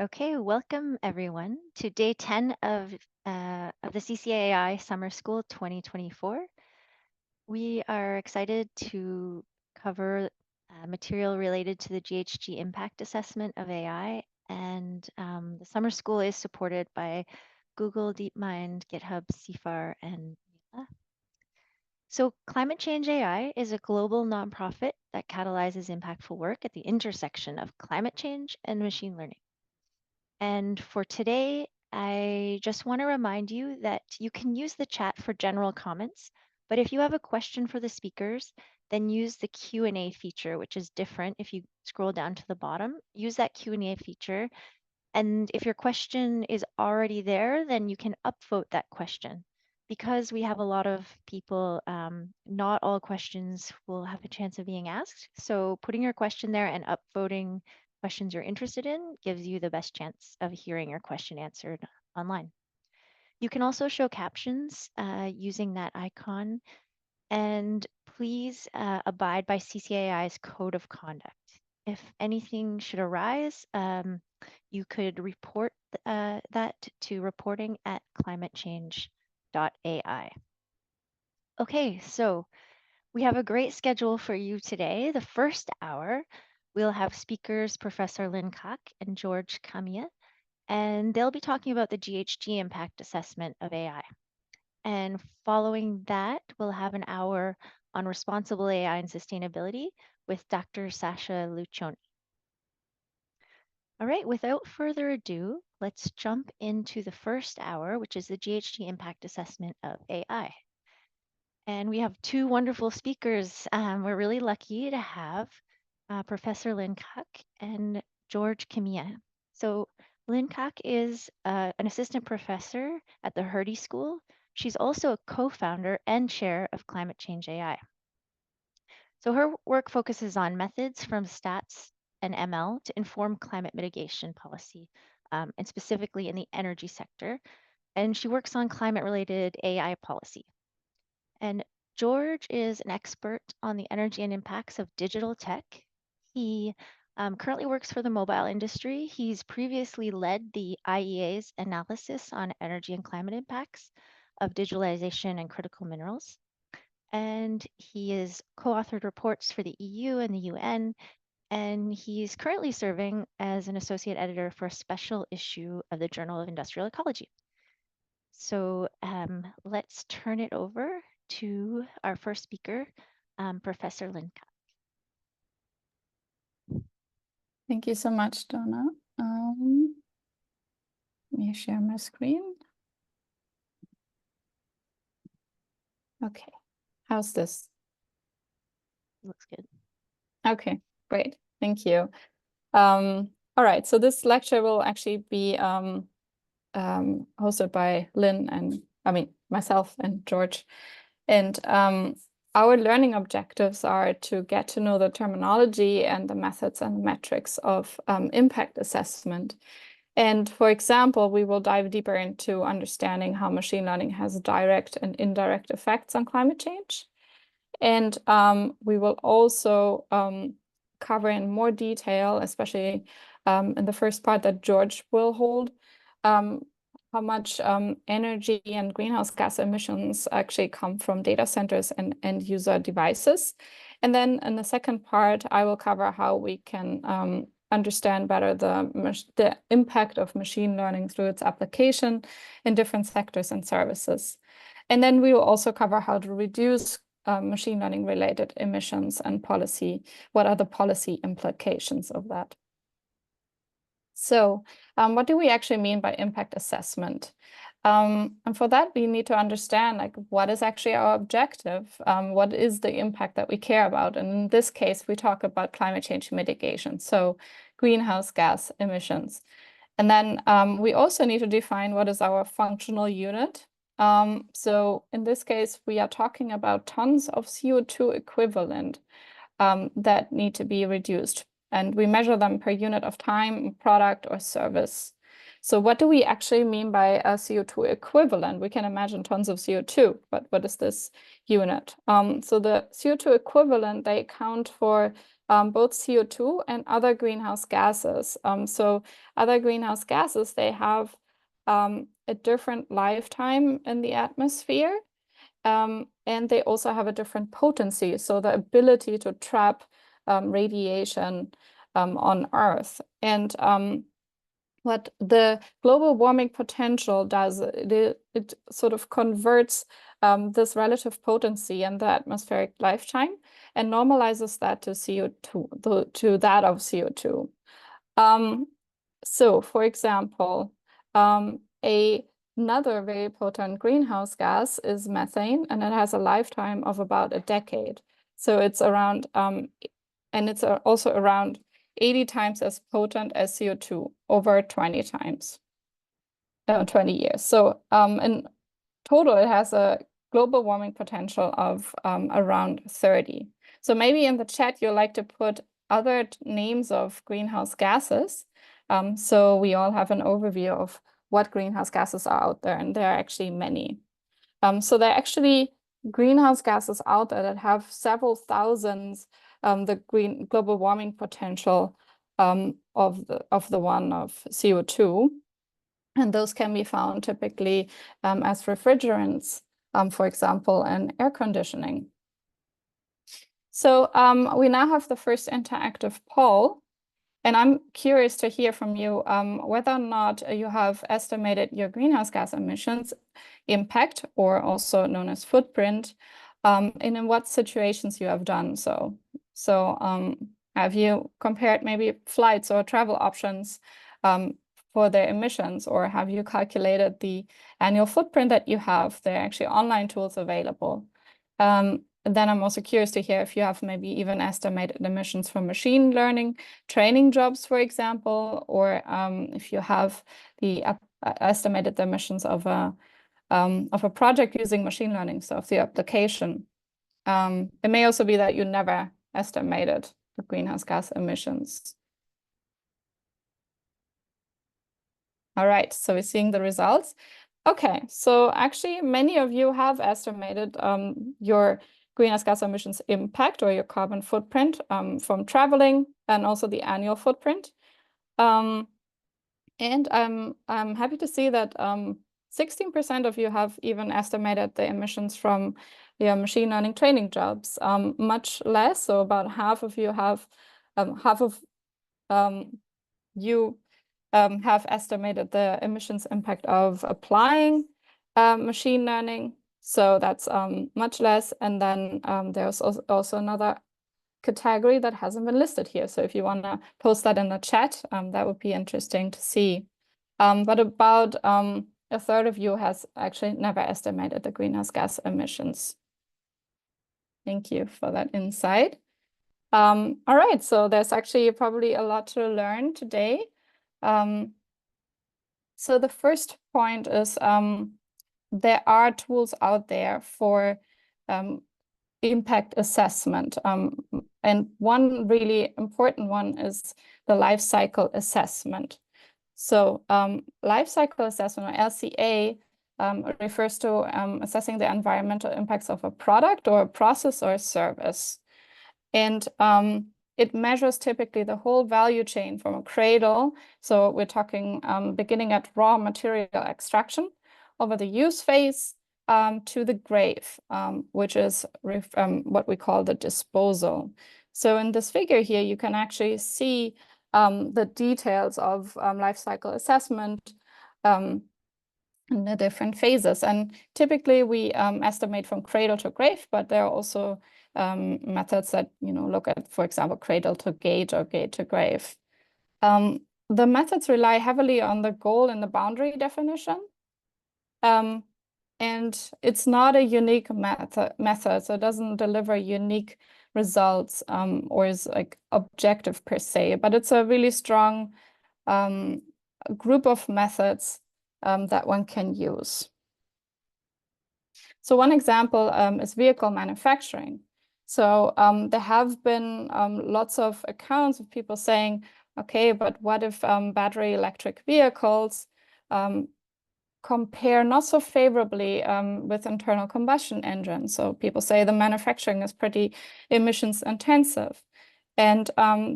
Okay, welcome everyone to day 10 of the CCAI Summer School 2024. We are excited to cover material related to the GHG impact assessment of AI, and the summer school is supported by Google, DeepMind, GitHub, CFAR, and Mila. So Climate Change AI is a global nonprofit that catalyzes impactful work at the intersection of climate change and machine learning. And for today, I just want to remind you that you can use the chat for general comments, but if you have a question for the speakers, then use the Q&A feature, which is different. If you scroll down to the bottom, use that Q&A feature. And if your question is already there, then you can upvote that question. Because we have a lot of people, not all questions will have a chance of being asked. So putting your question there and upvoting questions you're interested in gives you the best chance of hearing your question answered online. You can also show captions using that icon, and please abide by CCAI's code of conduct. If anything should arise, you could report that to reporting@climatechange.ai. Okay, so we have a great schedule for you today. The first hour, we'll have speakers Professor Lynn Kaack and George Kamiya, and they'll be talking about the GHG impact assessment of AI. And following that, we'll have an hour on responsible AI and sustainability with Dr. Sasha Luccioni. All right, without further ado, let's jump into the first hour, which is the GHG impact assessment of AI. And we have two wonderful speakers. We're really lucky to have Professor Lynn Kaack and George Kamiya. So Lynn Kaack is an assistant professor at the Hertie School. She's also a co-founder and chair of Climate Change AI. So her work focuses on methods from stats and ML to inform climate mitigation policy, and specifically in the energy sector. And she works on climate-related AI policy. And George is an expert on the energy and impacts of digital tech. He currently works for the mobile industry. He's previously led the IEA's analysis on energy and climate impacts of digitalization and critical minerals. And he has co-authored reports for the EU and the UN, and he's currently serving as an associate editor for a special issue of the Journal of Industrial Ecology. So let's turn it over to our first speaker, Professor Lynn Kaack. Thank you so much, Donna. Let me share my screen. Okay, how's this? Looks good. Okay, great. Thank you. All right, so this lecture will actually be hosted by Lynn and myself and George. And our learning objectives are to get to know the terminology and the methods and metrics of impact assessment. And for example, we will dive deeper into understanding how machine learning has direct and indirect effects on climate change. And we will also cover in more detail, especially in the first part that George will hold, how much energy and greenhouse gas emissions actually come from data centers and end user devices. And then in the second part, I will cover how we can understand better the impact of machine learning through its application in different sectors and services. And then we will also cover how to reduce machine learning related emissions and policy. What are the policy implications of that? So what do we actually mean by impact assessment? And for that, we need to understand what is actually our objective? What is the impact that we care about? And in this case, we talk about climate change mitigation, so greenhouse gas emissions. And then we also need to define what is our functional unit. So in this case, we are talking about tons of CO2 equivalent that need to be reduced. And we measure them per unit of time, product, or service. So what do we actually mean by a CO2 equivalent? We can imagine tons of CO2, but what is this unit? So the CO2 equivalent, they account for both CO2 and other greenhouse gases. So other greenhouse gases, they have a different lifetime in the atmosphere, and they also have a different potency, so the ability to trap radiation on Earth. And what the global warming potential does, it sort of converts this relative potency and the atmospheric lifetime and normalizes that to CO2, to that of CO2. So, for example, another very potent greenhouse gas is methane, and it has a lifetime of about a decade. So it's around, and it's also around 80 times as potent as CO2 over 20 times, 20 years. So in total, it has a global warming potential of around 30. So maybe in the chat, you'd like to put other names of greenhouse gases. So we all have an overview of what greenhouse gases are out there, and there are actually many. So there are actually greenhouse gases out there that have several thousands the global warming potential of the one of CO2. And those can be found typically as refrigerants, for example, in air conditioning. So we now have the first interactive poll. And I'm curious to hear from you whether or not you have estimated your greenhouse gas emissions impact, or also known as footprint, and in what situations you have done so. So have you compared maybe flights or travel options for their emissions, or have you calculated the annual footprint that you have? There are actually online tools available. Then I'm also curious to hear if you have maybe even estimated emissions from machine learning training jobs, for example, or if you have the estimated emissions of a project using machine learning, so of the application. It may also be that you never estimated the greenhouse gas emissions. All right, so we're seeing the results. Okay, so actually many of you have estimated your greenhouse gas emissions impact or your carbon footprint from traveling, and also the annual footprint. And I'm happy to see that 16% of you have even estimated the emissions from your machine learning training jobs, much less. So about half of you have, have estimated the emissions impact of applying machine learning. So that's much less. And then there's also another category that hasn't been listed here. So if you want to post that in the chat, that would be interesting to see. But about a third of you has actually never estimated the greenhouse gas emissions. Thank you for that insight. All right, so there's actually probably a lot to learn today. So the first point is there are tools out there for impact assessment. And one really important one is the life cycle assessment. So life cycle assessment, or LCA, refers to assessing the environmental impacts of a product or a process or a service. And it measures typically the whole value chain from a cradle. So we're talking beginning at raw material extraction over the use phase to the grave, which is what we call the disposal. So in this figure here, you can actually see the details of life cycle assessment in the different phases. And typically we estimate from cradle to grave, but there are also methods that look at, for example, cradle to gate or gate to grave. The methods rely heavily on the goal and the boundary definition. And it's not a unique method, so it doesn't deliver unique results or is like objective per se, but it's a really strong group of methods that one can use. So one example is vehicle manufacturing. So there have been lots of accounts of people saying, Okay, but what if battery electric vehicles compare not so favorably with internal combustion engines? So people say the manufacturing is pretty emissions intensive. And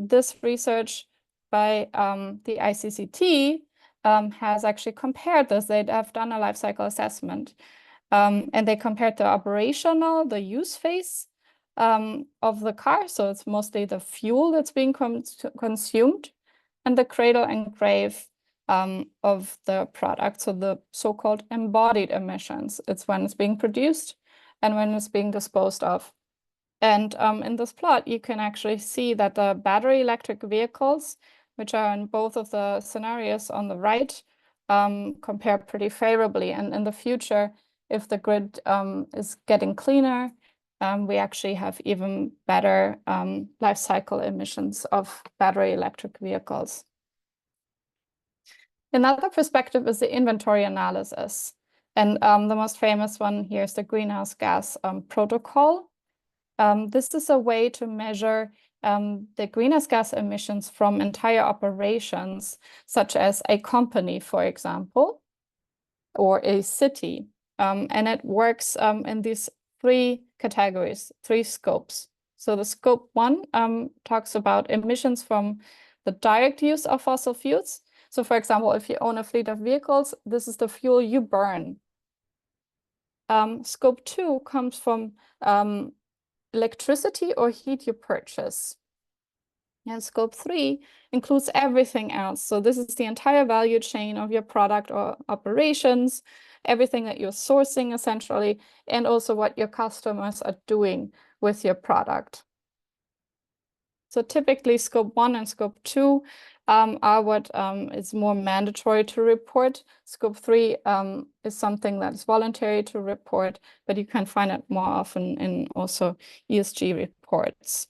this research by the ICCT has actually compared this. They have done a life cycle assessment. And they compared the use phase of the car. So it's mostly the fuel that's being consumed, and the cradle and grave of the product. So the so-called embodied emissions. It's when it's being produced and when it's being disposed of. And in this plot, you can actually see that the battery electric vehicles, which are in both of the scenarios on the right, compare pretty favorably. And in the future, if the grid is getting cleaner, we actually have even better life cycle emissions of battery electric vehicles. Another perspective is the inventory analysis. And the most famous one here is the greenhouse gas protocol. This is a way to measure the greenhouse gas emissions from entire operations, such as a company, for example, or a city. And it works in these three categories, three scopes. So the scope 1 talks about emissions from the direct use of fossil fuels. So for example, if you own a fleet of vehicles, this is the fuel you burn. Scope 2 comes from electricity or heat you purchase. And scope 3 includes everything else. So this is the entire value chain of your product or operations, everything that you're sourcing essentially, and also what your customers are doing with your product. So typically scope 1 and scope 2 are what is more mandatory to report. Scope 3 is something that is voluntary to report, but you can find it more often in also ESG reports.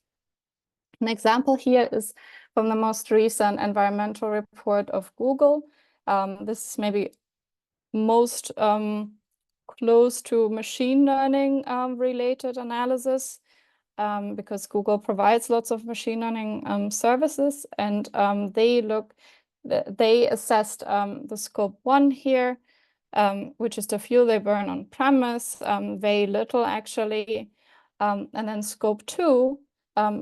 An example here is from the most recent environmental report of Google. This is maybe most close to machine learning related analysis. Because Google provides lots of machine learning services, and they assessed the scope 1 here, which is the fuel they burn on premise, very little actually. And then scope 2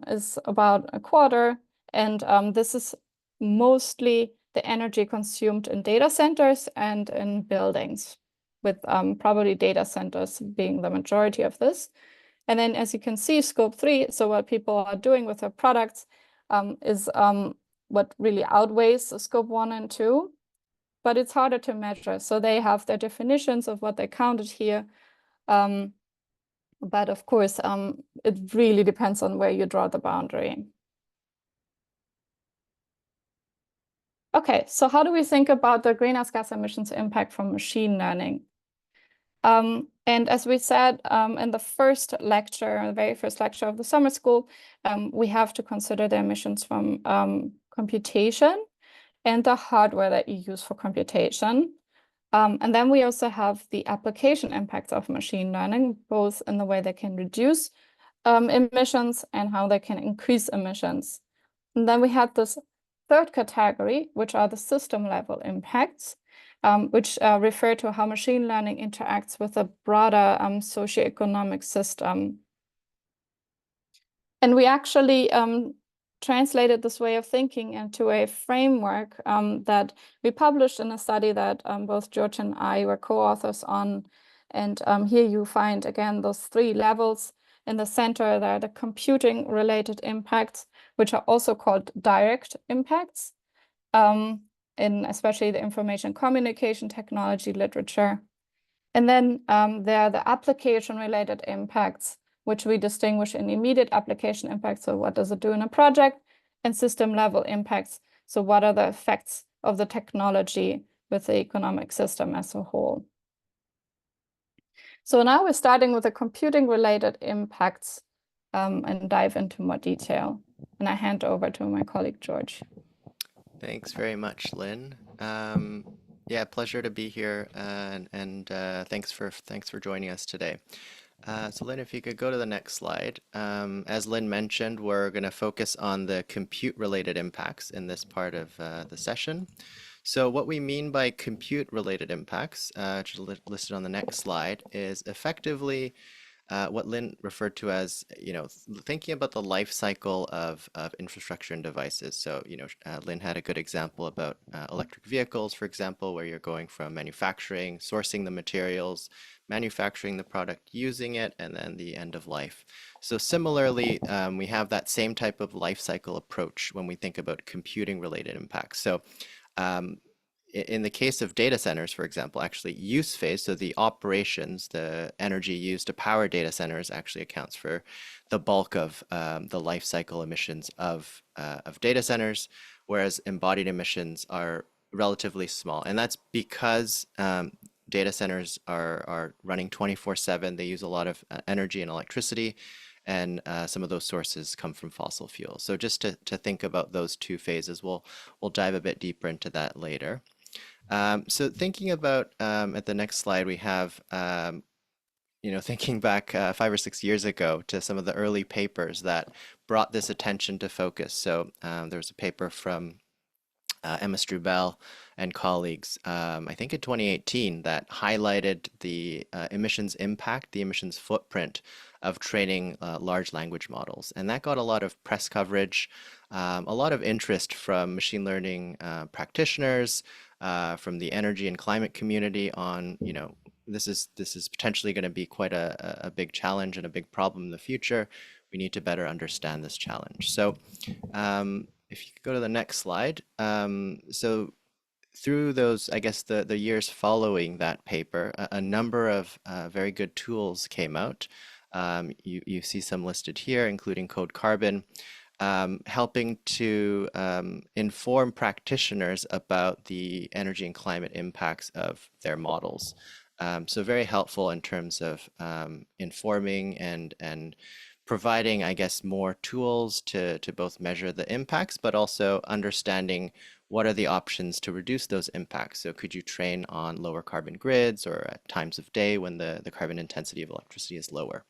is about a quarter, and this is mostly the energy consumed in data centers and in buildings, with probably data centers being the majority of this. And then as you can see, scope 3, so what people are doing with their products is what really outweighs scope 1 and 2, but it's harder to measure. So they have their definitions of what they counted here. But of course, it really depends on where you draw the boundary. Okay, so how do we think about the greenhouse gas emissions impact from machine learning? And as we said in the first lecture, the very first lecture of the summer school, we have to consider the emissions from computation and the hardware that you use for computation. And then we also have the application impacts of machine learning, both in the way they can reduce emissions and how they can increase emissions. And then we had this third category, which are the system level impacts, which refer to how machine learning interacts with a broader socioeconomic system. And we actually translated this way of thinking into a framework that we published in a study that both George and I were co-authors on. And here you find, again, those three levels. In the center, there are the computing-related impacts, which are also called direct impacts, in especially the information communication technology literature. And then there are the application-related impacts, which we distinguish in immediate application impacts. So what does it do in a project? And system-level impacts. So what are the effects of the technology with the economic system as a whole? So now we're starting with the computing-related impacts and dive into more detail. And I hand over to my colleague, George. Thanks very much, Lynn. Yeah, pleasure to be here, and thanks for joining us today. So Lynn, if you could go to the next slide. As Lynn mentioned, we're going to focus on the compute-related impacts in this part of the session. So what we mean by compute-related impacts, which is listed on the next slide, is effectively what Lynn referred to as, thinking about the life cycle of infrastructure and devices. So, Lynn had a good example about electric vehicles, for example, where you're going from manufacturing, sourcing the materials, manufacturing the product, using it, and then the end of life. So similarly, we have that same type of life cycle approach when we think about computing related impacts. So um, in the case of data centers, for example, actually use phase, so the operations, the energy used to power data centers actually accounts for the bulk of the life cycle emissions of data centers, whereas embodied emissions are relatively small. And that's because data centers are running 24/7. They use a lot of energy and electricity, and some of those sources come from fossil fuels. So just to think about those two phases, we'll dive a bit deeper into that later. So thinking about at the next slide, we have, thinking back 5 or 6 years ago to some of the early papers that brought this attention to focus. So there was a paper from Emma Strubel and colleagues, I think in 2018, that highlighted the emissions impact, the emissions footprint of training large language models. And that got a lot of press coverage, a lot of interest from machine learning practitioners, from the energy and climate community on, this is potentially going to be quite a big challenge and a big problem in the future. We need to better understand this challenge. So if you could go to the next slide. So through those, I guess, the years following that paper, a number of very good tools came out. You see some listed here, including Code Carbon, helping to inform practitioners about the energy and climate impacts of their models. So very helpful in terms of informing and providing, I guess, more tools to both measure the impacts, but also understanding what are the options to reduce those impacts. So could you train on lower carbon grids or at times of day when the carbon intensity of electricity is lower?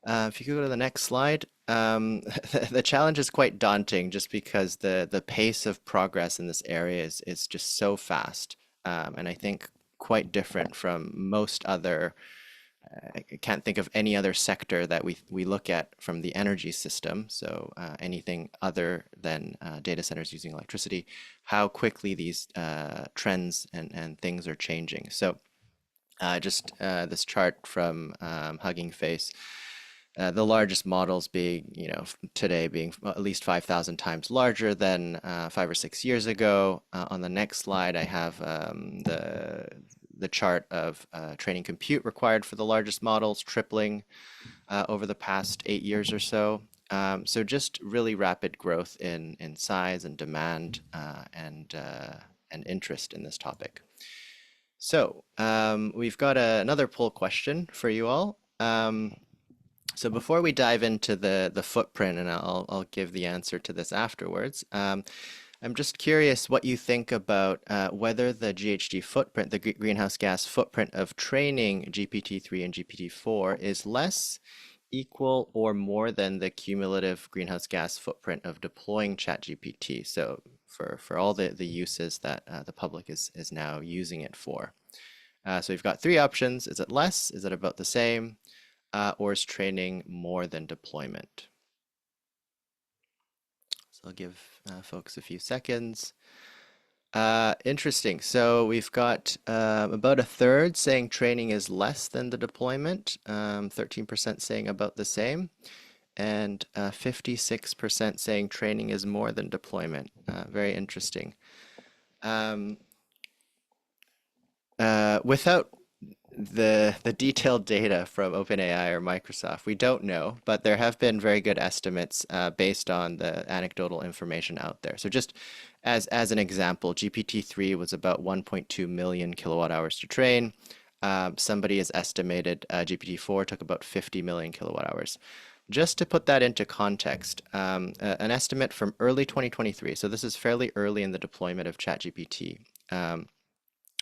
If you could go to the next slide. The challenge is quite daunting just because the pace of progress in this area is just so fast. And I think quite different from most other, I can't think of any other sector that we look at from the energy system. So anything other than data centers using electricity, how quickly these trends and things are changing. So just this chart from Hugging Face. The largest models being, today being at least 5,000 times larger than 5 or 6 years ago. On the next slide, I have the chart of training compute required for the largest models, tripling over the past 8 years or so. So just really rapid growth in size and demand and interest in this topic. So we've got another poll question for you all. So before we dive into the footprint, and I'll give the answer to this afterwards, I'm just curious what you think about whether the GHG footprint, the greenhouse gas footprint of training GPT-3 and GPT-4 is less, equal, or more than the cumulative greenhouse gas footprint of deploying ChatGPT. So for all the uses that the public is now using it for. So we've got three options. Is it less? Is it about the same? Or is training more than deployment? So I'll give folks a few seconds. Interesting. So we've got about a third saying training is less than the deployment, 13% saying about the same, and 56% saying training is more than deployment. Very interesting. Without the detailed data from OpenAI or Microsoft, we don't know, but there have been very good estimates based on the anecdotal information out there. So just as an example, GPT-3 was about 1.2 million kilowatt hours to train. Somebody has estimated GPT-4 took about 50 million kilowatt hours. Just to put that into context, an estimate from early 2023, so this is fairly early in the deployment of ChatGPT,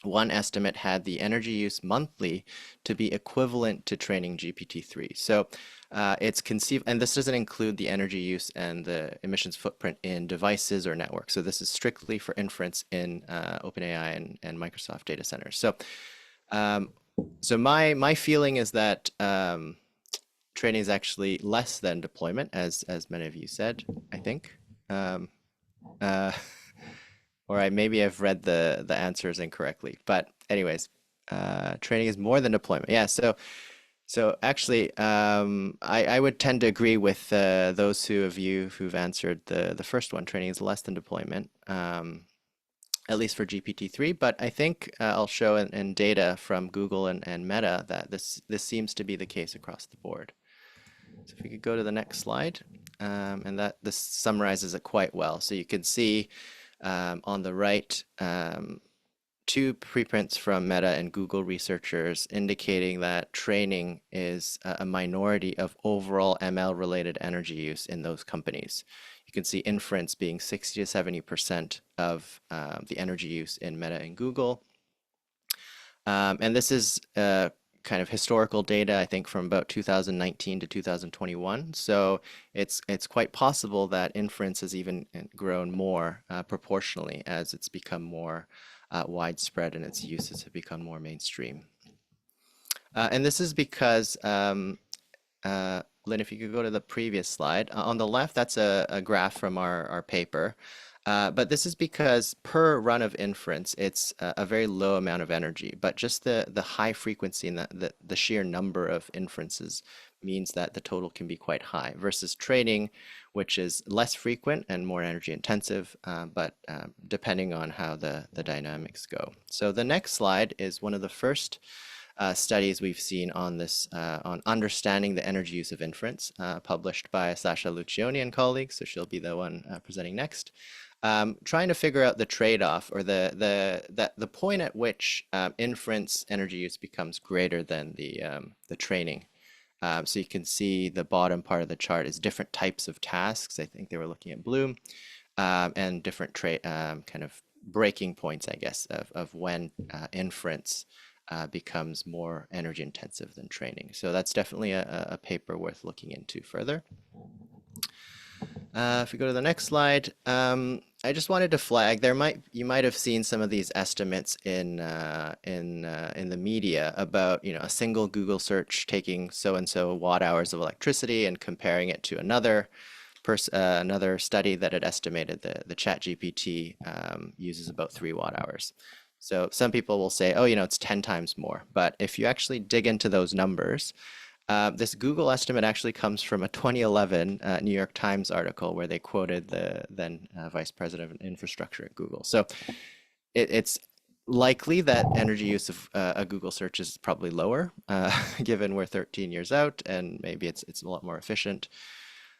one estimate had the energy use monthly to be equivalent to training GPT-3. So it's conceived, and this doesn't include the energy use and the emissions footprint in devices or networks. So this is strictly for inference in OpenAI and Microsoft data centers. Um, so my feeling is that training is actually less than deployment, as many of you said, I think. Uh, or maybe I've read the answers incorrectly. But anyways, training is more than deployment. Yeah. So actually, I would tend to agree with those of you who've answered the first one. Training is less than deployment, at least for GPT-3. But I think I'll show in data from Google and Meta that this seems to be the case across the board. So if we could go to the next slide, and this summarizes it quite well. So you can see on the right, two preprints from Meta and Google researchers indicating that training is a minority of overall ML-related energy use in those companies. You can see inference being 60 to 70% of the energy use in Meta and Google. And this is kind of historical data, I think, from about 2019 to 2021. So it's quite possible that inference has even grown more proportionally as it's become more widespread and its uses have become more mainstream. And this is because, Lynn, if you could go to the previous slide. On the left, that's a graph from our paper. But this is because per run of inference, it's a very low amount of energy, but just the high frequency and the sheer number of inferences means that the total can be quite high versus training, which is less frequent and more energy intensive, but depending on how the dynamics go. So the next slide is one of the first studies we've seen on this, on understanding the energy use of inference, published by Sasha Luccioni and colleagues, so she'll be the one presenting next. Trying to figure out the trade-off or the point at which inference energy use becomes greater than the training. So you can see the bottom part of the chart is different types of tasks. I think they were looking at Bloom, and different kind of breaking points, I guess, of when inference becomes more energy intensive than training. So that's definitely a paper worth looking into further. If we go to the next slide, I just wanted to flag you might have seen some of these estimates in the media about a single Google search taking so and so watt hours of electricity and comparing it to another study that had estimated the ChatGPT uses about 3 watt hours. So some people will say, oh, it's 10 times more. But if you actually dig into those numbers, this Google estimate actually comes from a 2011 New York Times article where they quoted the then Vice President of Infrastructure at Google. So it's likely that energy use of a Google search is probably lower, given we're 13 years out, and maybe it's a lot more efficient.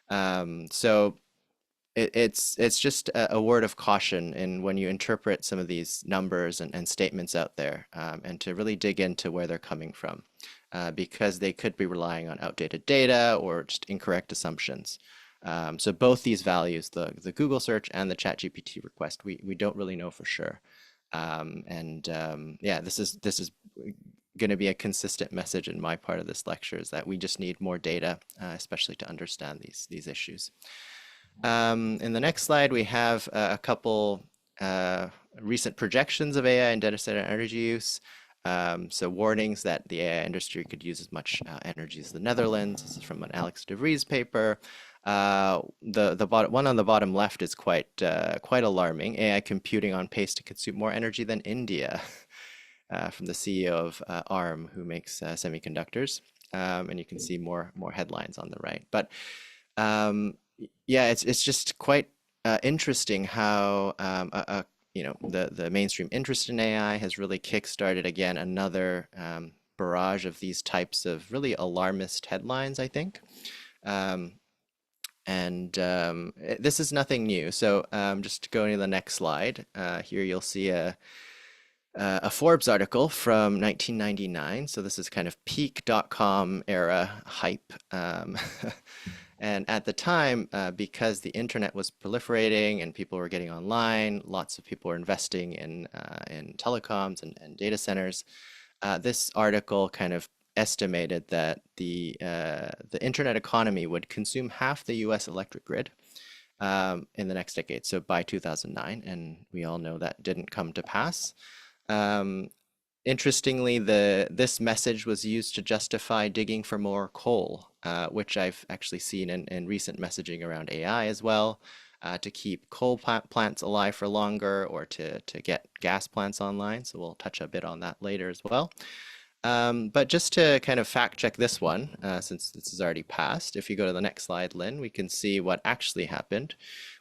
So it's just a word of caution in when you interpret some of these numbers and statements out there, and to really dig into where they're coming from. Because they could be relying on outdated data or just incorrect assumptions. So both these values, the Google search and the ChatGPT request, we don't really know for sure. Yeah, this is going to be a consistent message in my part of this lecture, is that we just need more data, especially to understand these issues. In the next slide, we have a couple recent projections of AI and data center energy use. So warnings that the AI industry could use as much energy as the Netherlands. This is from an Alex de Vries paper. The one on the bottom left is quite alarming. AI computing on pace to consume more energy than India, from the CEO of ARM, who makes semiconductors. And you can see more headlines on the right. But yeah, it's just quite interesting how the mainstream interest in AI has really kickstarted again another barrage of these types of really alarmist headlines, I think. This is nothing new. So just going to the next slide, here you'll see a Forbes article from 1999. So this is kind of peak .com era hype. And at the time, because the internet was proliferating and people were getting online, lots of people were investing in telecoms and data centers. This article kind of estimated that the internet economy would consume half the U.S. electric grid in the next decade, so by 2009, and we all know that didn't come to pass. Interestingly, this message was used to justify digging for more coal, which I've actually seen in recent messaging around AI as well, to keep coal plants alive for longer or to get gas plants online. So we'll touch a bit on that later as well. But just to kind of fact check this one, since this is already passed, if you go to the next slide, Lynn, we can see what actually happened,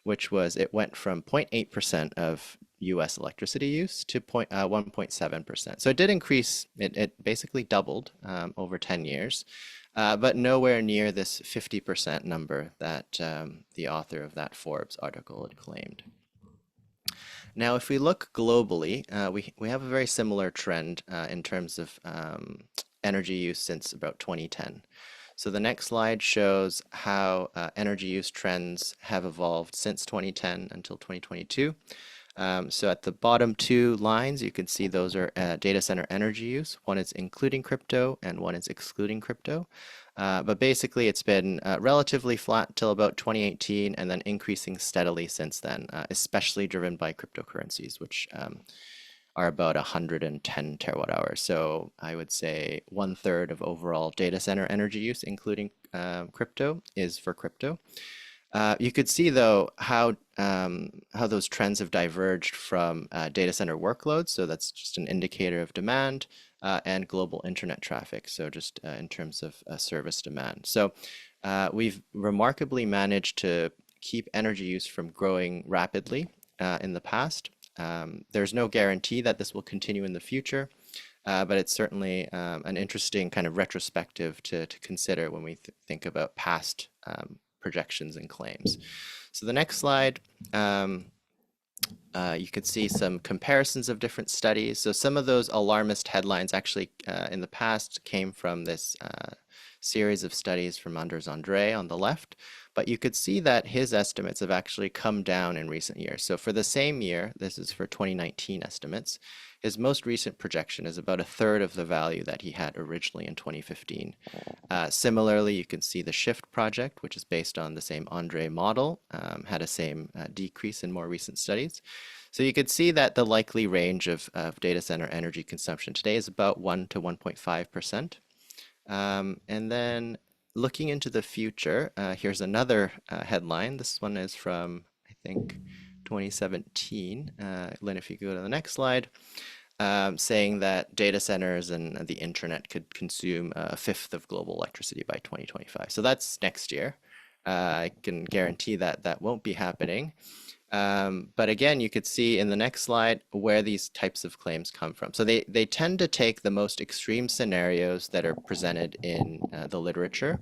which was it went from 0.8% of US electricity use to 1.7%. So it did increase, it basically doubled over 10 years, but nowhere near this 50% number that the author of that Forbes article had claimed. Now, if we look globally, we have a very similar trend in terms of energy use since about 2010. So the next slide shows how energy use trends have evolved since 2010 until 2022. So at the bottom two lines, you can see those are data center energy use. One is including crypto and one is excluding crypto. But basically, it's been relatively flat till about 2018 and then increasing steadily since then, especially driven by cryptocurrencies, which are about 110 terawatt hours. So I would say 1/3 of overall data center energy use, including crypto, is for crypto. You could see, though, how those trends have diverged from data center workloads. So that's just an indicator of demand and global internet traffic. So just in terms of service demand. So we've remarkably managed to keep energy use from growing rapidly in the past. There's no guarantee that this will continue in the future, but it's certainly an interesting kind of retrospective to consider when we think about past projections and claims. So the next slide, you could see some comparisons of different studies. So some of those alarmist headlines actually in the past came from this series of studies from Anders Andre on the left, but you could see that his estimates have actually come down in recent years. So for the same year, this is for 2019 estimates, his most recent projection is about 1/3 of the value that he had originally in 2015. Similarly, you can see the SHIFT project, which is based on the same Andre model, had a same decrease in more recent studies. So you could see that the likely range of data center energy consumption today is about 1 to 1.5%. And then looking into the future, here's another headline. This one is from, I think, 2017. Lynn, if you go to the next slide, saying that data centers and the internet could consume 1/5 of global electricity by 2025. So that's next year. I can guarantee that that won't be happening. But again, you could see in the next slide where these types of claims come from. So they tend to take the most extreme scenarios that are presented in the literature,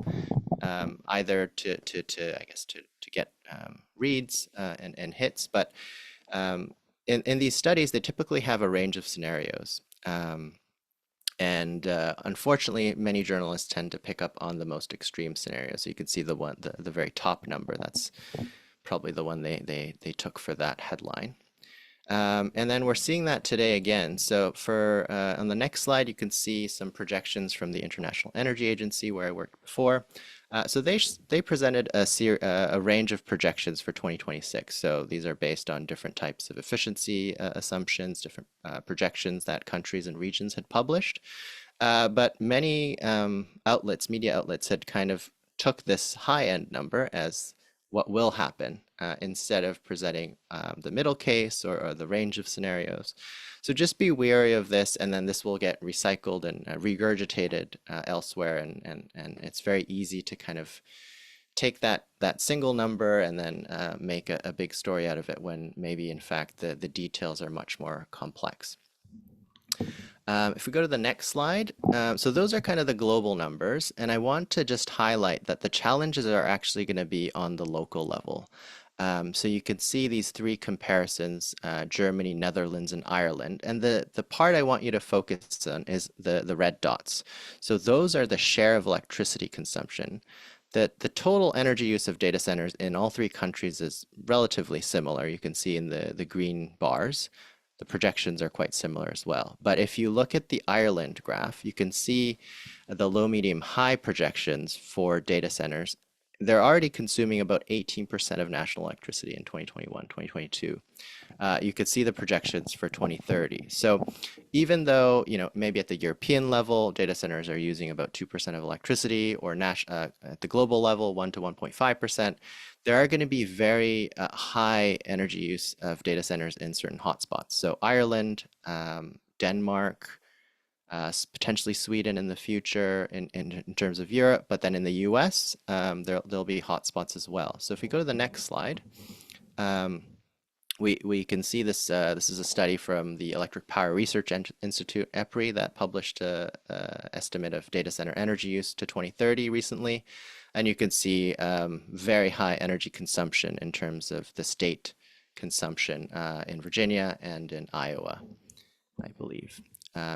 either to I guess to get reads and hits. But in these studies, they typically have a range of scenarios. And unfortunately, many journalists tend to pick up on the most extreme scenario. So you can see the very top number. That's probably the one they took for that headline. And then we're seeing that today again. So for on the next slide, you can see some projections from the International Energy Agency where I worked before. So they presented a range of projections for 2026. So these are based on different types of efficiency assumptions, different projections that countries and regions had published. But many media outlets had kind of took this high-end number as what will happen instead of presenting the middle case or the range of scenarios. So just be wary of this, and then this will get recycled and regurgitated elsewhere, and it's very easy to kind of take that single number and then make a big story out of it when maybe in fact the details are much more complex. If we go to the next slide, so those are kind of the global numbers, and I want to just highlight that the challenges are actually going to be on the local level. So you can see these three comparisons, Germany, Netherlands, and Ireland, and the part I want you to focus on is the red dots. So those are the share of electricity consumption the total energy use of data centers in all three countries is relatively similar. You can see in the green bars, the projections are quite similar as well. But if you look at the Ireland graph, you can see the low, medium, high projections for data centers. They're already consuming about 18% of national electricity in 2021, 2022. You could see the projections for 2030. So even though, maybe at the European level, data centers are using about 2% of electricity, or at the global level, 1 to 1.5%, there are going to be very high energy use of data centers in certain hotspots. So Ireland, Denmark, potentially Sweden in the future in terms of Europe, but then in the US, there'll be hotspots as well. So if we go to the next slide, we can see this. This is a study from the Electric Power Research Institute, EPRI, that published an estimate of data center energy use to 2030 recently. And you can see very high energy consumption in terms of the state consumption in Virginia and in Iowa, I believe.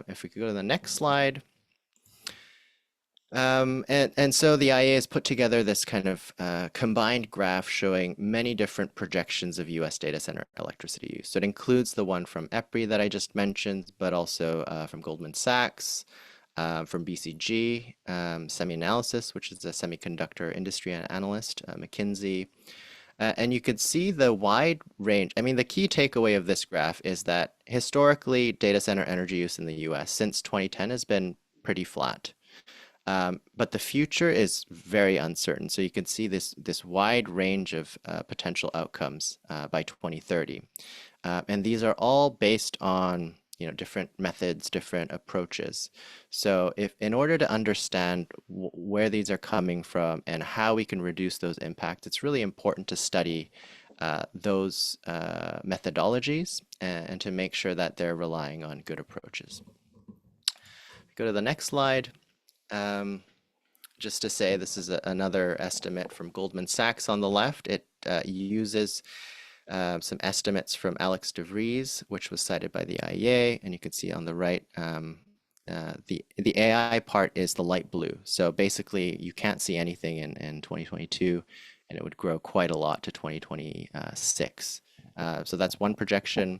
If we could go to the next slide. And so the IEA has put together this kind of combined graph showing many different projections of US data center electricity use. So it includes the one from EPRI that I just mentioned, but also from Goldman Sachs, from BCG, SemiAnalysis, which is a semiconductor industry analyst, McKinsey. And you could see the wide range. I mean, the key takeaway of this graph is that historically, data center energy use in the US since 2010 has been pretty flat. But the future is very uncertain. So you can see this wide range of potential outcomes by 2030. And these are all based on different methods, different approaches. So in order to understand where these are coming from and how we can reduce those impacts, it's really important to study those methodologies and to make sure that they're relying on good approaches. Go to the next slide. Just to say, this is another estimate from Goldman Sachs on the left. It uses some estimates from Alex DeVries, which was cited by the IEA, and you can see on the right, the AI part is the light blue. So basically, you can't see anything in 2022, and it would grow quite a lot to 2026. So that's one projection.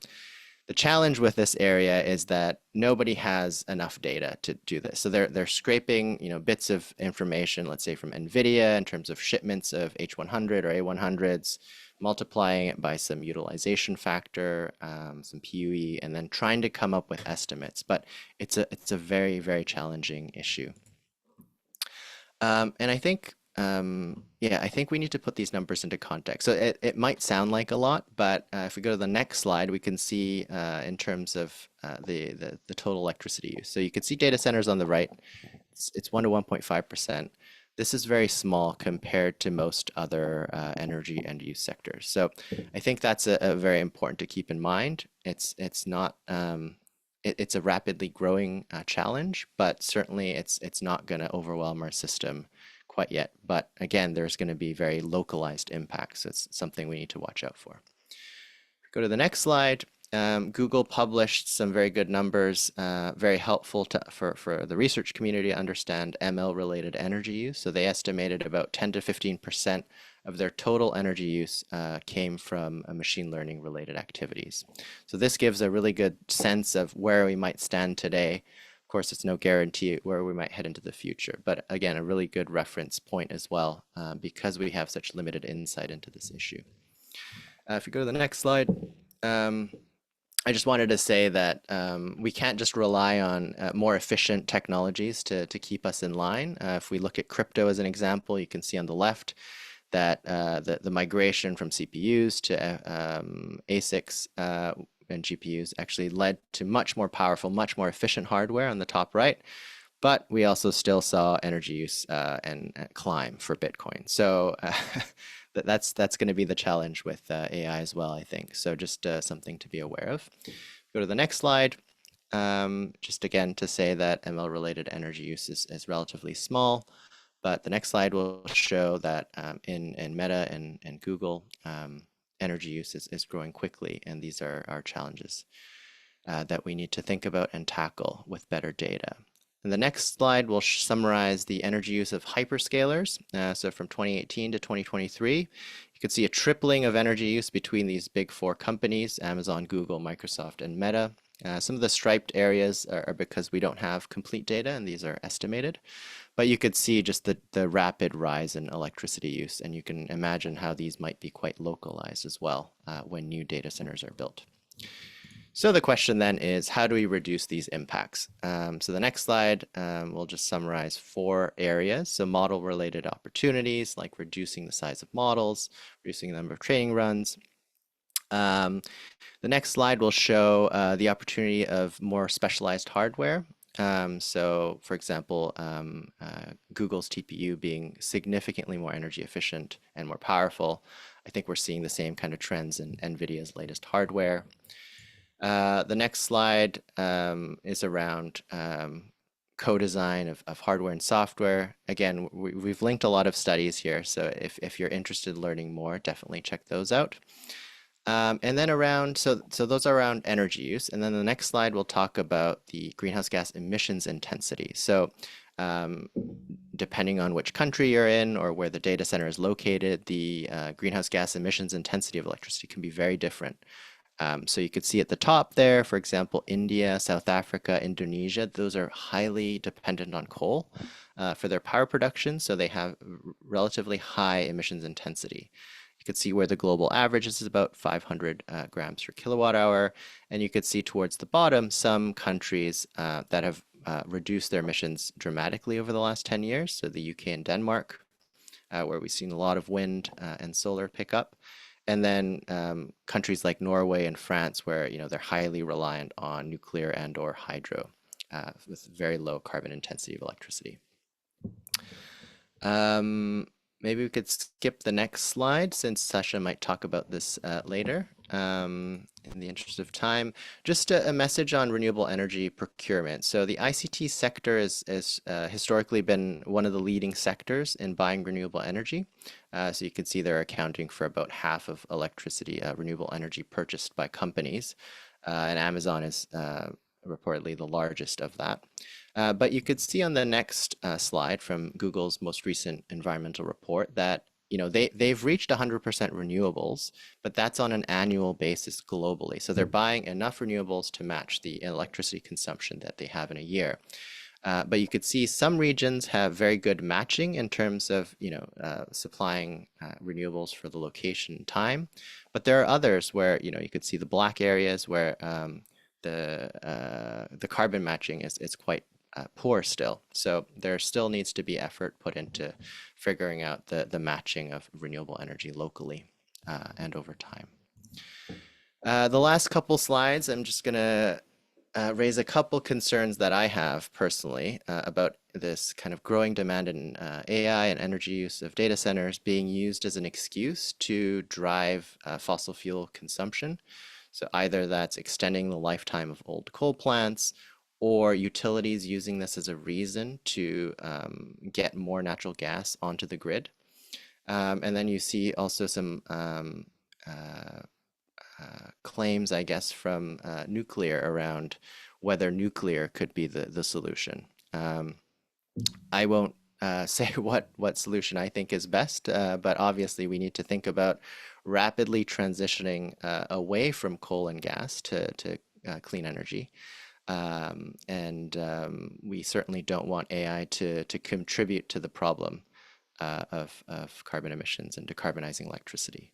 The challenge with this area is that nobody has enough data to do this. So they're scraping, bits of information, let's say from NVIDIA in terms of shipments of H100 or A100s, multiplying it by some utilization factor, some PUE, and then trying to come up with estimates. But it's a very, very challenging issue. And I think I think we need to put these numbers into context. So it might sound like a lot, but if we go to the next slide, we can see in terms of the total electricity use. So you can see data centers on the right. It's 1 to 1.5%. This is very small compared to most other energy end use sectors. So I think that's a very important to keep in mind. It's not it's a rapidly growing challenge, but certainly it's not going to overwhelm our system quite yet. But again, there's going to be very localized impacts. It's something we need to watch out for. Go to the next slide. Google published some very good numbers, very helpful for the research community to understand ML-related energy use. So they estimated about 10 to 15% of their total energy use came from machine learning related activities. So this gives a really good sense of where we might stand today. Of course, it's no guarantee where we might head into the future, but again, a really good reference point as well, because we have such limited insight into this issue. If you go to the next slide, I just wanted to say that we can't just rely on more efficient technologies to keep us in line. If we look at crypto as an example, you can see on the left that the migration from CPUs to ASICs and GPUs actually led to much more powerful, much more efficient hardware on the top right. But we also still saw energy use and climb for Bitcoin. So that's going to be the challenge with AI as well, I think. So just something to be aware of. Go to the next slide. Just again to say that ML-related energy use is relatively small. But the next slide will show that in Meta and Google, energy use is growing quickly. And these are our challenges that we need to think about and tackle with better data. And the next slide will summarize the energy use of hyperscalers. So from 2018 to 2023, you could see a tripling of energy use between these big four companies, Amazon, Google, Microsoft, and Meta. Some of the striped areas are because we don't have complete data, and these are estimated. But you could see just the rapid rise in electricity use, and you can imagine how these might be quite localized as well when new data centers are built. So the question then is, how do we reduce these impacts? So the next slide, we'll just summarize 4 areas. So model-related opportunities, like reducing the size of models, reducing the number of training runs. The next slide will show the opportunity of more specialized hardware. So for example, Google's TPU being significantly more energy efficient and more powerful. I think we're seeing the same kind of trends in NVIDIA's latest hardware. The next slide is around co-design of hardware and software. Again, we've linked a lot of studies here, so if you're interested in learning more, definitely check those out. And then around, so those are around energy use. And then the next slide will talk about the greenhouse gas emissions intensity. So depending on which country you're in or where the data center is located, the greenhouse gas emissions intensity of electricity can be very different. So you could see at the top there, for example, India, South Africa, Indonesia, those are highly dependent on coal for their power production. So they have relatively high emissions intensity. You could see where the global average is about 500 grams per kilowatt hour. And you could see towards the bottom some countries that have reduced their emissions dramatically over the last 10 years. So the UK and Denmark, where we've seen a lot of wind and solar pick up. And then countries like Norway and France, where they're highly reliant on nuclear and or hydro with very low carbon intensity of electricity. Maybe we could skip the next slide since Sasha might talk about this later in the interest of time. Just a message on renewable energy procurement. So the ICT sector has historically been one of the leading sectors in buying renewable energy. So you can see they're accounting for about half of electricity, renewable energy purchased by companies. And Amazon is reportedly the largest of that. But you could see on the next slide from Google's most recent environmental report that they've reached 100% renewables, but that's on an annual basis globally. So they're buying enough renewables to match the electricity consumption that they have in a year. But you could see some regions have very good matching in terms of supplying renewables for the location and time. But there are others where you could see the black areas where the carbon matching is quite poor still. So there still needs to be effort put into figuring out the matching of renewable energy locally and over time. The last couple slides, I'm just going to raise a couple concerns that I have personally about this kind of growing demand in AI and energy use of data centers being used as an excuse to drive fossil fuel consumption. So either that's extending the lifetime of old coal plants, or utilities using this as a reason to get more natural gas onto the grid. And then you see also some claims, I guess, from nuclear around whether nuclear could be the solution. I won't say what solution I think is best, but obviously we need to think about rapidly transitioning away from coal and gas to clean energy. We certainly don't want AI to contribute to the problem of carbon emissions and decarbonizing electricity.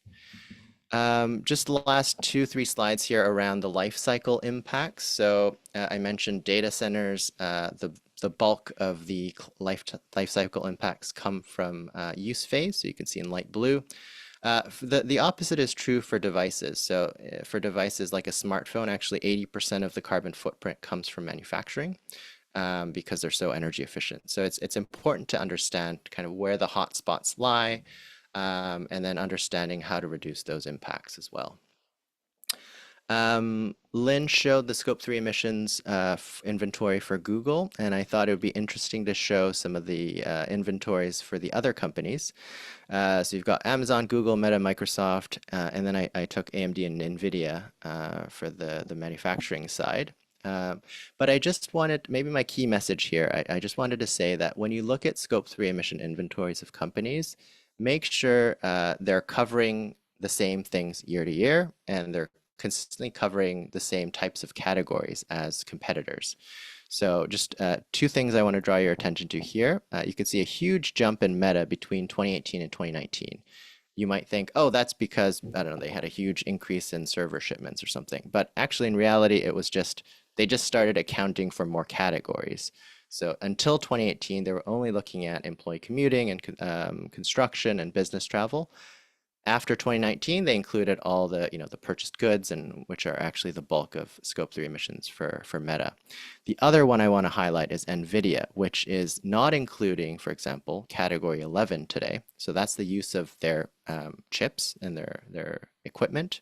Just the last 2-3 slides here around the life cycle impacts. So I mentioned data centers. The bulk of the life cycle impacts come from use phase. So you can see in light blue. The opposite is true for devices. So for devices like a smartphone, actually 80% of the carbon footprint comes from manufacturing because they're so energy efficient. So it's important to understand kind of where the hot spots lie and then understanding how to reduce those impacts as well. Lynn showed the Scope 3 emissions inventory for Google, and I thought it would be interesting to show some of the inventories for the other companies. So you've got Amazon, Google, Meta, Microsoft, and then I took AMD and NVIDIA for the manufacturing side. But I just wanted, maybe my key message here, I just wanted to say that when you look at Scope 3 emission inventories of companies, make sure they're covering the same things year to year, and they're consistently covering the same types of categories as competitors. So just two things I want to draw your attention to here. You can see a huge jump in Meta between 2018 and 2019. You might think, oh, that's because, I don't know, they had a huge increase in server shipments or something. But actually, in reality, it was just, they just started accounting for more categories. So until 2018, they were only looking at employee commuting and construction and business travel. After 2019, they included all the, the purchased goods, and which are actually the bulk of Scope 3 emissions for Meta. The other one I want to highlight is NVIDIA, which is not including, for example, category 11 today. So that's the use of their chips and their equipment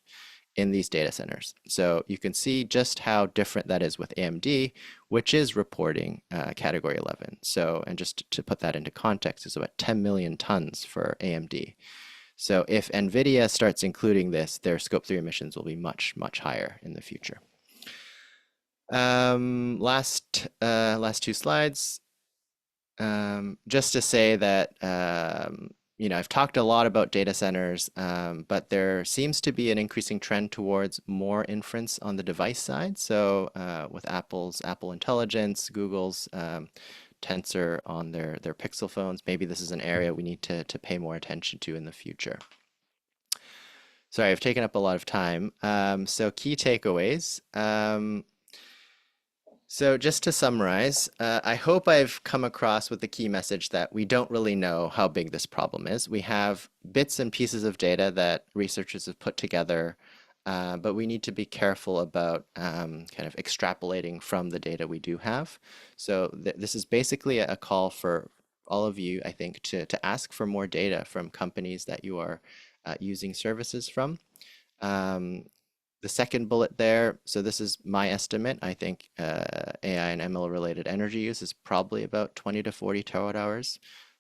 in these data centers. So you can see just how different that is with AMD, which is reporting category 11. So, and just to put that into context, it's about 10 million tons for AMD. So if NVIDIA starts including this, their Scope 3 emissions will be much, much higher in the future. Last two slides. Just to say that, I've talked a lot about data centers, but there seems to be an increasing trend towards more inference on the device side. So with Apple's Apple Intelligence, Google's Tensor on their Pixel phones, maybe this is an area we need to pay more attention to in the future. Sorry, I've taken up a lot of time. So key takeaways. So just to summarize, I hope I've come across with the key message that we don't really know how big this problem is. We have bits and pieces of data that researchers have put together, but we need to be careful about kind of extrapolating from the data we do have. So this is basically a call for all of you, I think, to ask for more data from companies that you are using services from. The second bullet there, so this is my estimate. I think AI and ML related energy use is probably about 20 to 40 terawatt hours.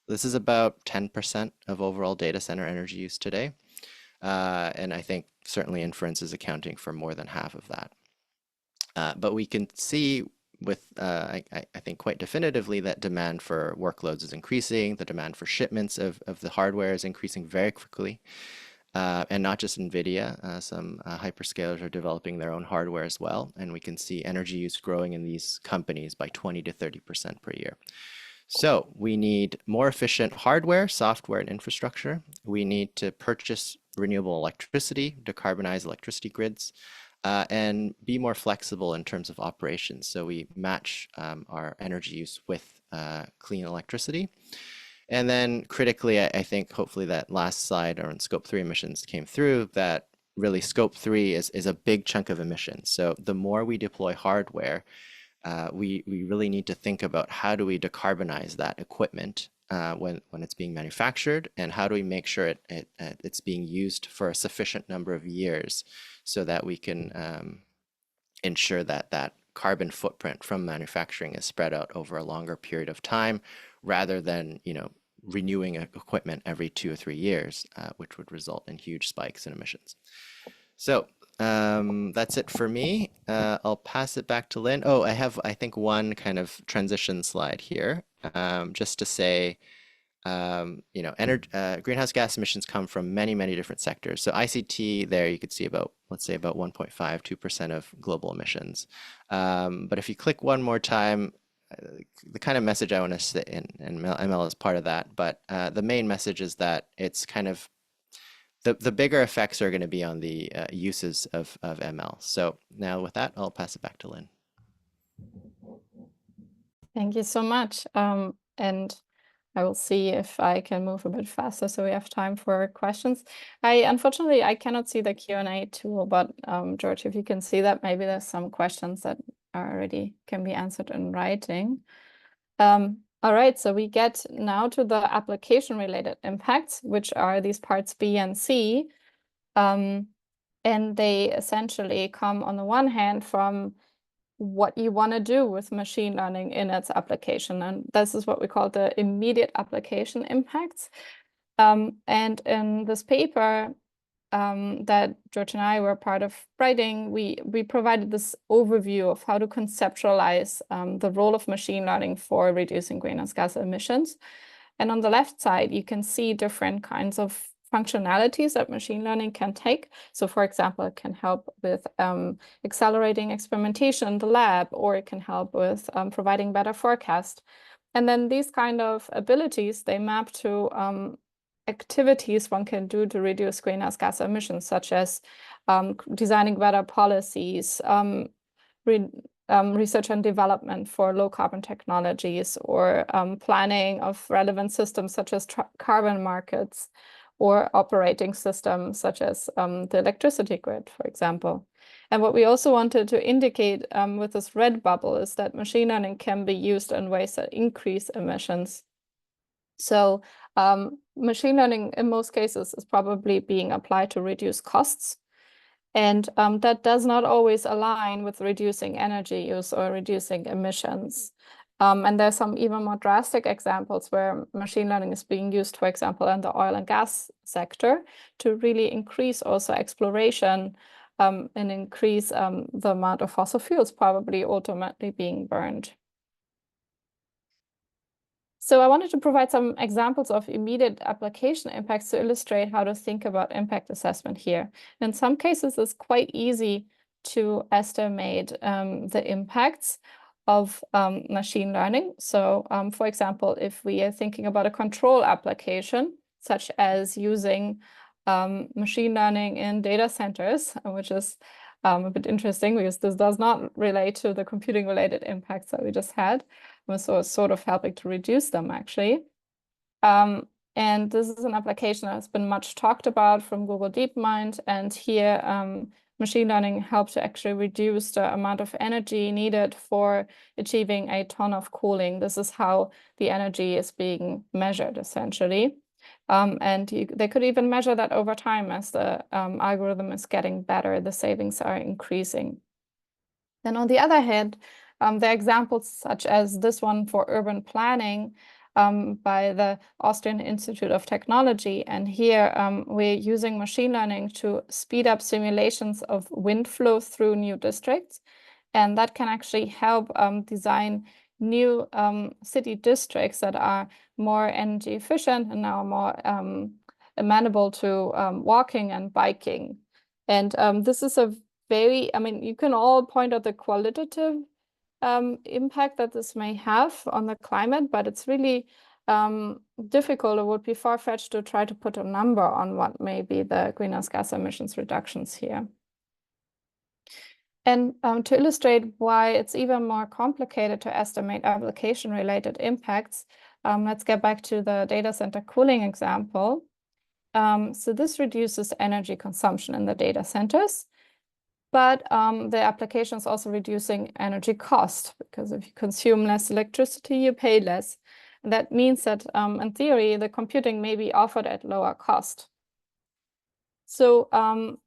This is about 10% of overall data center energy use today. And I think certainly inference is accounting for more than half of that. But we can see with, I think quite definitively, that demand for workloads is increasing. The demand for shipments of the hardware is increasing very quickly. And not just NVIDIA, some hyperscalers are developing their own hardware as well. And we can see energy use growing in these companies by 20 to 30% per year. So we need more efficient hardware, software, and infrastructure. We need to purchase renewable electricity, decarbonize electricity grids, and be more flexible in terms of operations. So we match our energy use with clean electricity. And then critically, I think hopefully that last slide on Scope 3 emissions came through, that really Scope 3 is a big chunk of emissions. So the more we deploy hardware, we really need to think about how do we decarbonize that equipment when it's being manufactured, and how do we make sure it's being used for a sufficient number of years so that we can ensure that that carbon footprint from manufacturing is spread out over a longer period of time, rather than renewing equipment every 2 or 3 years, which would result in huge spikes in emissions. So that's it for me. I'll pass it back to Lynn. Oh, I have, I think, one kind of transition slide here, just to say, greenhouse gas emissions come from many, many different sectors. So ICT, there you could see about, let's say, about 1.5, 2% of global emissions. But if you click one more time, the kind of message I want to say, and ML is part of that, but the main message is that it's kind of, the bigger effects are going to be on the uses of ML. So now with that, I'll pass it back to Lynn. Thank you so much. And I will see if I can move a bit faster so we have time for questions. Unfortunately, I cannot see the Q&A tool, but George, if you can see that, maybe there's some questions that already can be answered in writing. All right, so we get now to the application-related impacts, which are these parts B and C. And they essentially come on the one hand from what you want to do with machine learning in its application. And this is what we call the immediate application impacts. And in this paper, that George and I were part of writing, we provided this overview of how to conceptualize the role of machine learning for reducing greenhouse gas emissions. And on the left side, you can see different kinds of functionalities that machine learning can take. So for example, it can help with accelerating experimentation in the lab, or it can help with providing better forecast. And then these kind of abilities, they map to activities one can do to reduce greenhouse gas emissions, such as designing better policies, research and development for low carbon technologies, or planning of relevant systems such as carbon markets, or operating systems such as the electricity grid, for example. And what we also wanted to indicate with this red bubble is that machine learning can be used in ways that increase emissions. So machine learning in most cases is probably being applied to reduce costs. And that does not always align with reducing energy use or reducing emissions. And there's some even more drastic examples where machine learning is being used, for example, in the oil and gas sector to really increase also exploration and increase the amount of fossil fuels probably ultimately being burned. So I wanted to provide some examples of immediate application impacts to illustrate how to think about impact assessment here. In some cases, it's quite easy to estimate the impacts of machine learning. So for example, if we are thinking about a control application, such as using machine learning in data centers, which is a bit interesting because this does not relate to the computing related impacts that we just had. So it's sort of helping to reduce them, actually. And this is an application that has been much talked about from Google DeepMind. And here, machine learning helps to actually reduce the amount of energy needed for achieving a ton of cooling. This is how the energy is being measured, essentially. And they could even measure that over time as the algorithm is getting better, the savings are increasing. Then on the other hand, there are examples such as this one for urban planning by the Austrian Institute of Technology. And here we're using machine learning to speed up simulations of wind flow through new districts. And that can actually help design new city districts that are more energy efficient and now more amenable to walking and biking. And this is a very, I mean, you can all point out the qualitative impact that this may have on the climate, but it's really difficult. It would be far-fetched to try to put a number on what may be the greenhouse gas emissions reductions here. And to illustrate why it's even more complicated to estimate application-related impacts, let's get back to the data center cooling example. So this reduces energy consumption in the data centers. But the application is also reducing energy cost, because if you consume less electricity, you pay less. And that means that in theory, the computing may be offered at lower cost. So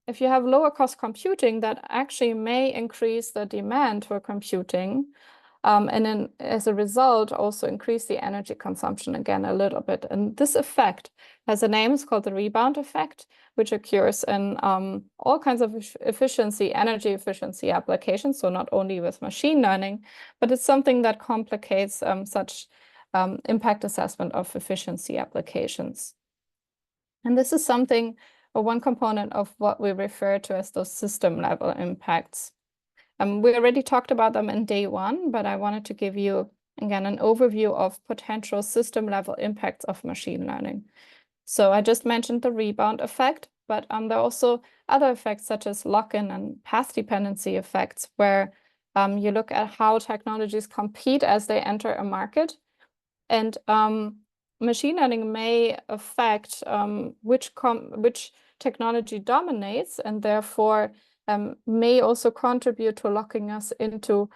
if you have lower cost computing, that actually may increase the demand for computing. And then as a result, also increase the energy consumption again a little bit. And this effect has a name, it's called the rebound effect, which occurs in all kinds of energy efficiency applications. So not only with machine learning, but it's something that complicates such impact assessment of efficiency applications. And this is something, or one component of what we refer to as those system level impacts. We already talked about them in day one, but I wanted to give you, again, an overview of potential system level impacts of machine learning. So I just mentioned the rebound effect, but there are also other effects such as lock-in and path dependency effects, where you look at how technologies compete as they enter a market. And machine learning may affect which technology dominates, and therefore may also contribute to locking us into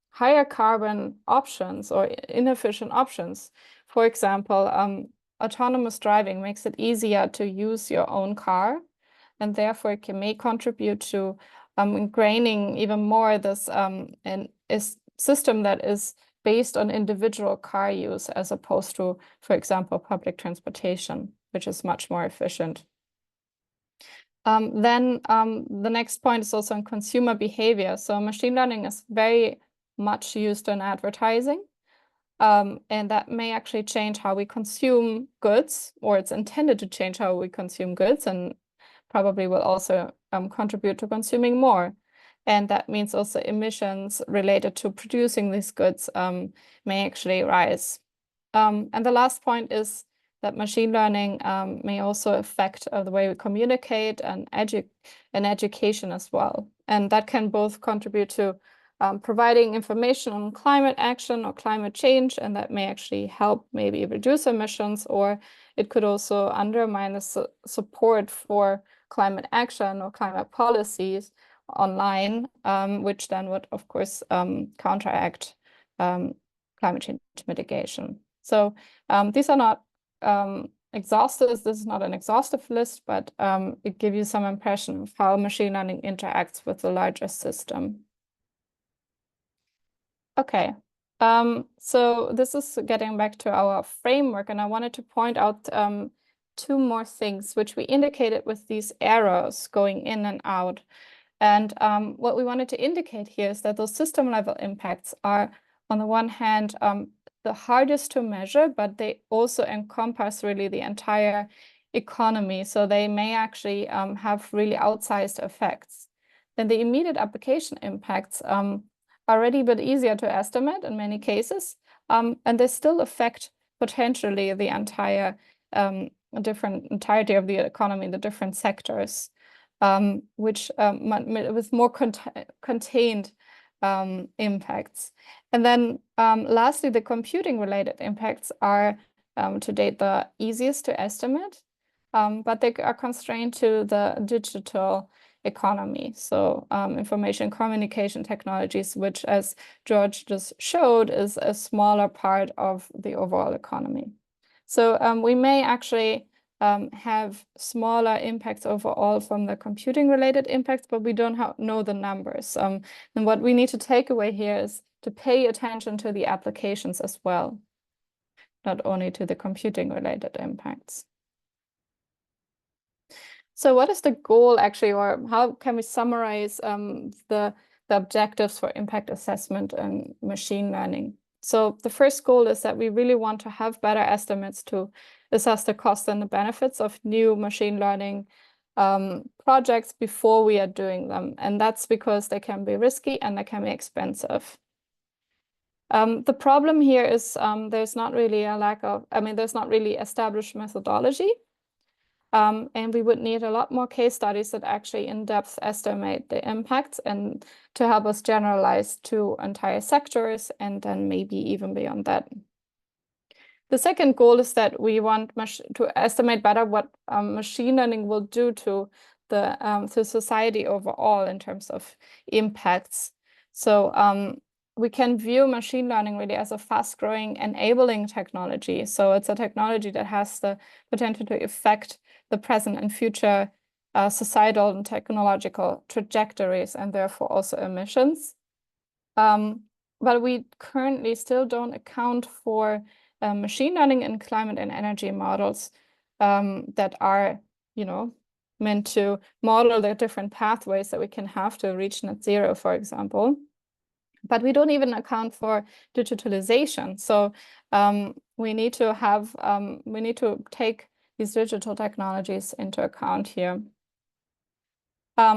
higher carbon options or inefficient options. For example, autonomous driving makes it easier to use your own car, and therefore it may contribute to ingraining even more this system that is based on individual car use as opposed to, for example, public transportation, which is much more efficient. Then the next point is also on consumer behavior. So machine learning is very much used in advertising. And that may actually change how we consume goods, or it's intended to change how we consume goods, and probably will also contribute to consuming more. And that means also emissions related to producing these goods may actually rise. And the last point is that machine learning may also affect the way we communicate and education as well. And that can both contribute to providing information on climate action or climate change, and that may actually help maybe reduce emissions, or it could also undermine the support for climate action or climate policies online, which then would, of course, counteract climate change mitigation. So these are not exhaustive. This is not an exhaustive list, but it gives you some impression of how machine learning interacts with the larger system. Okay, so this is getting back to our framework, and I wanted to point out two more things which we indicated with these arrows going in and out. And what we wanted to indicate here is that those system level impacts are, on the one hand, the hardest to measure, but they also encompass really the entire economy. So they may actually have really outsized effects. Then the immediate application impacts are already a bit easier to estimate in many cases, and they still affect potentially the entirety of the economy, the different sectors, which with more contained impacts. And then lastly, the computing related impacts are to date the easiest to estimate, but they are constrained to the digital economy. So information communication technologies, which, as George just showed, is a smaller part of the overall economy. So we may actually have smaller impacts overall from the computing related impacts, but we don't know the numbers. And what we need to take away here is to pay attention to the applications as well, not only to the computing related impacts. So what is the goal actually, or how can we summarize the objectives for impact assessment and machine learning? So the first goal is that we really want to have better estimates to assess the costs and the benefits of new machine learning projects before we are doing them. And that's because they can be risky and they can be expensive. The problem here is there's not really there's not really established methodology. And we would need a lot more case studies that actually in-depth estimate the impacts and to help us generalize to entire sectors and then maybe even beyond that. The second goal is that we want to estimate better what machine learning will do to the society overall in terms of impacts. So we can view machine learning really as a fast-growing enabling technology. So it's a technology that has the potential to affect the present and future societal and technological trajectories, and therefore also emissions. But we currently still don't account for machine learning and climate and energy models that are, meant to model the different pathways that we can have to reach net zero, for example. But we don't even account for digitalization. So we need to take these digital technologies into account here.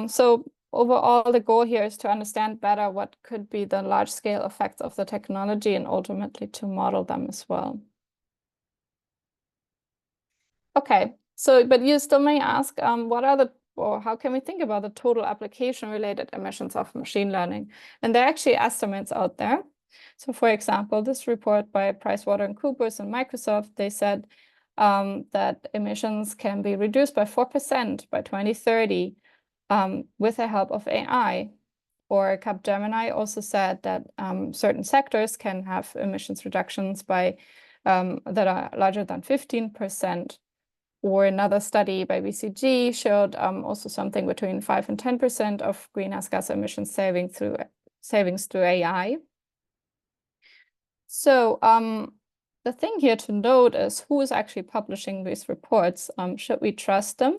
So overall, the goal here is to understand better what could be the large-scale effects of the technology and ultimately to model them as well. Okay, so but you still may ask, how can we think about the total application-related emissions of machine learning? And there are actually estimates out there. So for example, this report by PricewaterhouseCoopers and Microsoft, they said that emissions can be reduced by 4% by 2030 with the help of AI. Or Capgemini also said that certain sectors can have emissions reductions by that are larger than 15%. Or another study by BCG showed also something between 5 and 10% of greenhouse gas emissions savings through AI. So the thing here to note is who is actually publishing these reports. Should we trust them?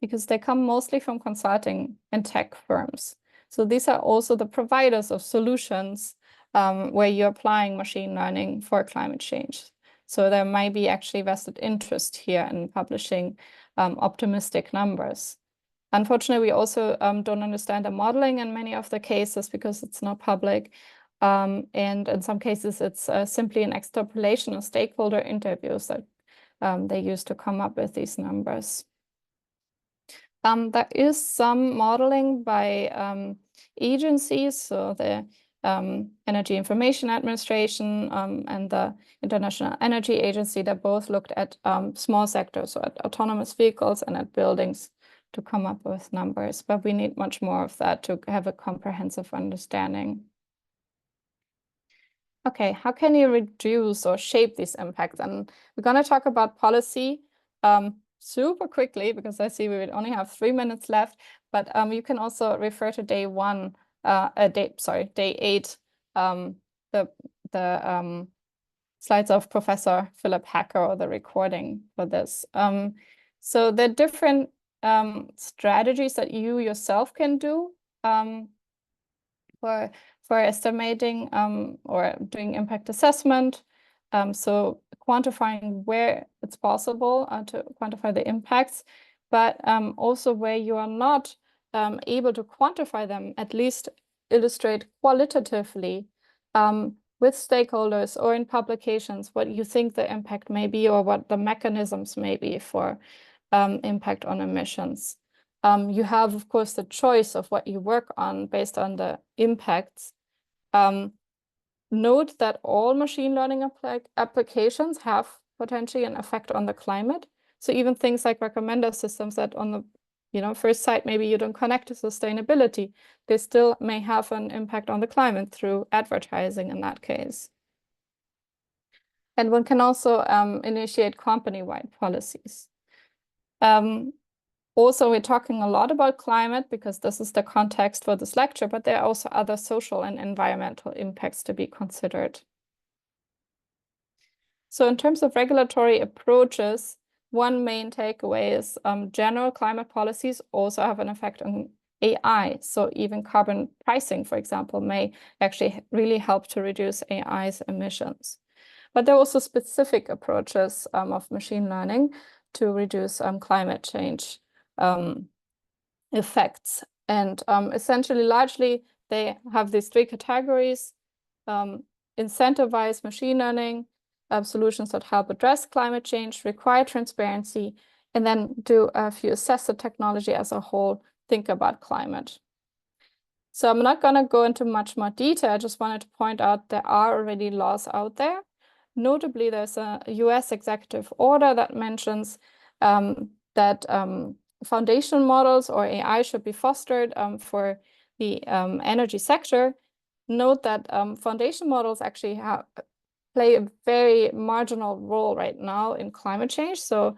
because they come mostly from consulting and tech firms. So these are also the providers of solutions where you're applying machine learning for climate change. So there might be actually vested interest here in publishing optimistic numbers. Unfortunately, we also don't understand the modeling in many of the cases because it's not public. And in some cases, it's simply an extrapolation of stakeholder interviews that they use to come up with these numbers. There is some modeling by agencies, so the Energy Information Administration and the International Energy Agency, that both looked at small sectors, so at autonomous vehicles and at buildings, to come up with numbers. But we need much more of that to have a comprehensive understanding. Okay, how can you reduce or shape these impacts? And we're going to talk about policy super quickly because I see we would only have 3 minutes left. But you can also refer to day 8, the slides of Professor Philip Hacker or the recording for this. So there are different strategies that you yourself can do for estimating or doing impact assessment. So quantifying where it's possible to quantify the impacts, but also where you are not able to quantify them, at least illustrate qualitatively with stakeholders or in publications what you think the impact may be or what the mechanisms may be for impact on emissions. You have, of course, the choice of what you work on based on the impacts. Note that all machine learning applications have potentially an effect on the climate. So even things like recommender systems that on the first sight, maybe you don't connect to sustainability, they still may have an impact on the climate through advertising in that case. And one can also initiate company-wide policies. Also, we're talking a lot about climate because this is the context for this lecture, but there are also other social and environmental impacts to be considered. So in terms of regulatory approaches, one main takeaway is general climate policies also have an effect on AI. So even carbon pricing, for example, may actually really help to reduce AI's emissions. But there are also specific approaches of machine learning to reduce climate change effects. And essentially, largely, they have these 3 categories: incentivize machine learning, solutions that help address climate change, require transparency, and then if you assess the technology as a whole, think about climate. So I'm not going to go into much more detail. I just wanted to point out there are already laws out there. Notably, there's a US executive order that mentions that foundation models or AI should be fostered for the energy sector. Note that foundation models actually play a very marginal role right now in climate change. So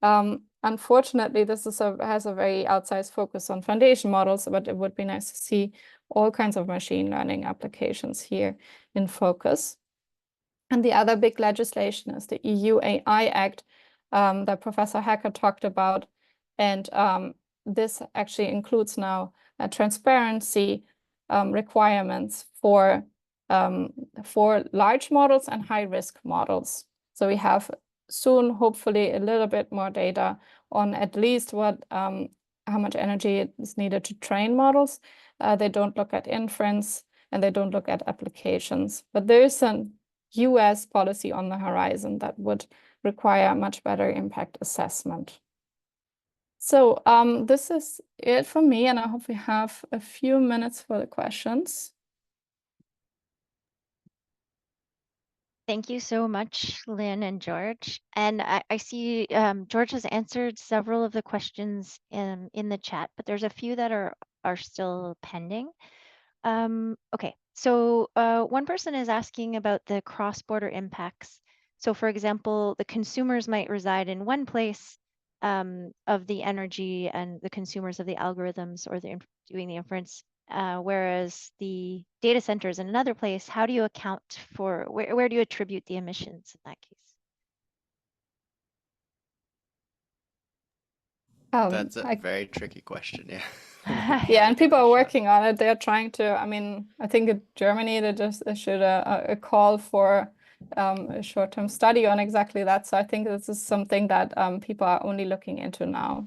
unfortunately, this has a very outsized focus on foundation models, but it would be nice to see all kinds of machine learning applications here in focus. And the other big legislation is the EU AI Act that Professor Hacker talked about. And this actually includes now transparency requirements for large models and high-risk models. So we have soon, hopefully, a little bit more data on at least how much energy is needed to train models. They don't look at inference and they don't look at applications. But there is a US policy on the horizon that would require much better impact assessment. So this is it for me, and I hope we have a few minutes for the questions. Thank you so much, Lynn and George. And I see George has answered several of the questions in the chat, but there's a few that are still pending. Okay, so one person is asking about the cross-border impacts. So for example, the consumers might reside in one place of the energy and the consumers of the algorithms or doing the inference, whereas the data center is in another place. How do you account for, where do you attribute the emissions in that case? That's a I very tricky question. Yeah. Yeah, Let me and give people it a are shot. working on it. They're trying to, I mean, I think in Germany they just issued a call for a short-term study on exactly that. So I think this is something that people are only looking into now.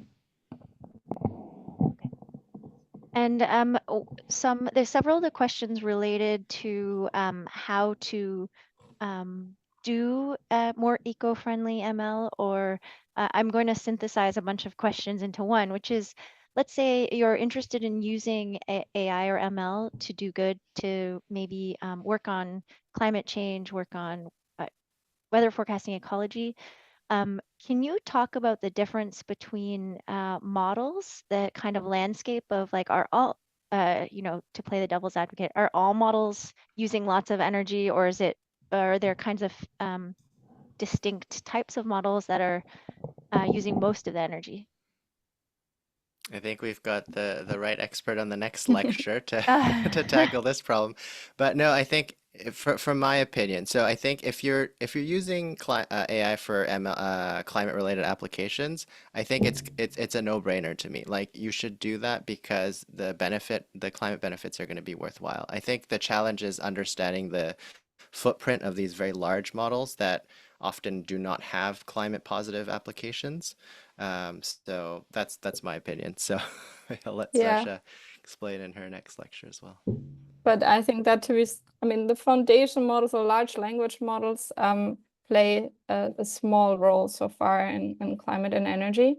And there's several of the questions related to how to do more eco-friendly ML, or I'm going to synthesize a bunch of questions into one, which is, let's say you're interested in using AI or ML to do good, to maybe work on climate change, work on weather forecasting, ecology. Can you talk about the difference between models, the kind of landscape of like, are all, to play the devil's advocate, are all models using lots of energy, or are there kinds of distinct types of models that are using most of the energy? I think we've got the right expert on the next lecture to to Uh, tackle this problem. But no, I think from my opinion, so I think if you're using AI for climate related applications, I think it's a no-brainer to me. Like you should do that because the climate benefits are going to be worthwhile. I think the challenge is understanding the footprint of these very large models that often do not have climate positive applications. So that's my opinion. So I'll let Yeah, Sasha explain in her next lecture as well. but I think that I mean, the foundation models or large language models play a small role so far in climate and energy.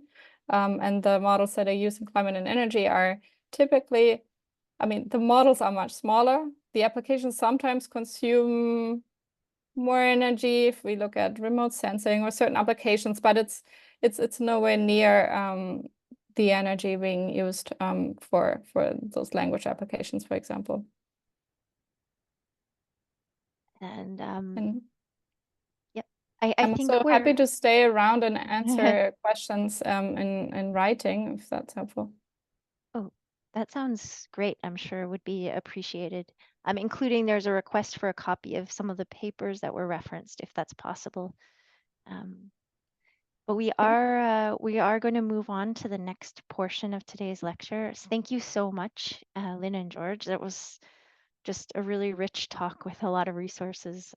And the models that are used in climate and energy are typically, I mean, the models are much smaller. The applications sometimes consume more energy if we look at remote sensing or certain applications, but it's nowhere near the energy being used for those language applications, for example. and And yep, I I'm think also happy to stay around and answer questions in writing, if that's helpful. Oh, that sounds great. I'm sure would be appreciated. Including there's a request for a copy of some of the papers that were referenced, if that's possible. But we are going to move on to the next portion of today's lecture. So thank you so much, Lynn and George. That was just a really rich talk with a lot of resources.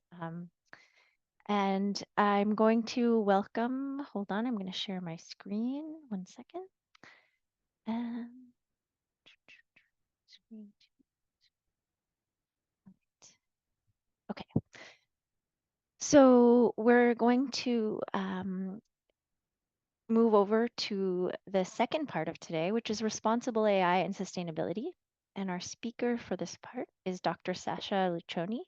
And I'm going to welcome, hold on, I'm going to share my screen. 1 second. Screen. Okay. So we're going to move over to the second part of today, which is responsible AI and sustainability. And our speaker for this part is Dr. Sasha Luccioni.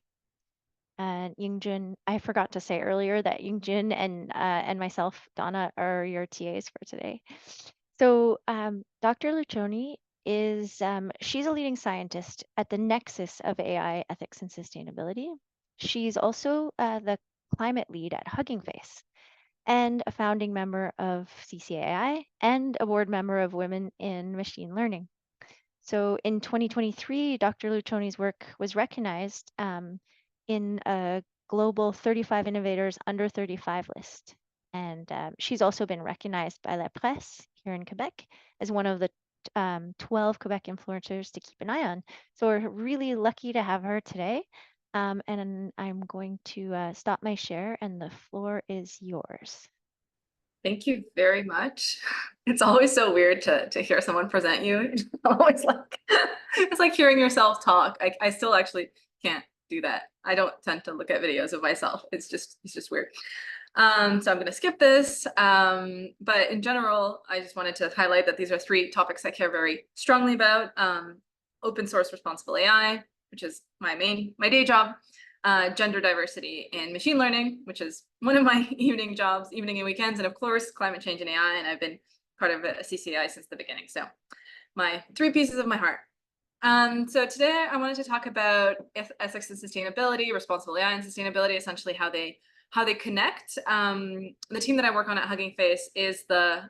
And Yingjun, I forgot to say earlier that Yingjun and myself, Donna, are your TAs for today. So Dr. Luccioni is, she's a leading scientist at the nexus of AI ethics and sustainability. She's also the climate lead at Hugging Face and a founding member of CCAI and a board member of Women in Machine Learning. So in 2023, Dr. Luccioni's work was recognized in a global 35 innovators under 35 list. And she's also been recognized by La Presse here in Quebec as one of the 12 Quebec influencers to keep an eye on. So we're really lucky to have her today. And I'm going to stop my share and the floor is yours. Thank you very much. It's always so weird to hear someone present you. Always like it's like hearing yourself talk. I still actually can't do that. I don't tend to look at videos of myself. It's just weird. So I'm going to skip this. But in general, I just wanted to highlight that these are 3 topics I care very strongly about. Open source responsible AI, which is my day job. Gender diversity in machine learning, which is one of my evening jobs, evening and weekends, and of course, climate change and AI. And I've been part of a CCAI since the beginning. So my 3 pieces of my heart. So today I wanted to talk about ethics and sustainability, responsible AI and sustainability, essentially how they connect. The team that I work on at Hugging Face is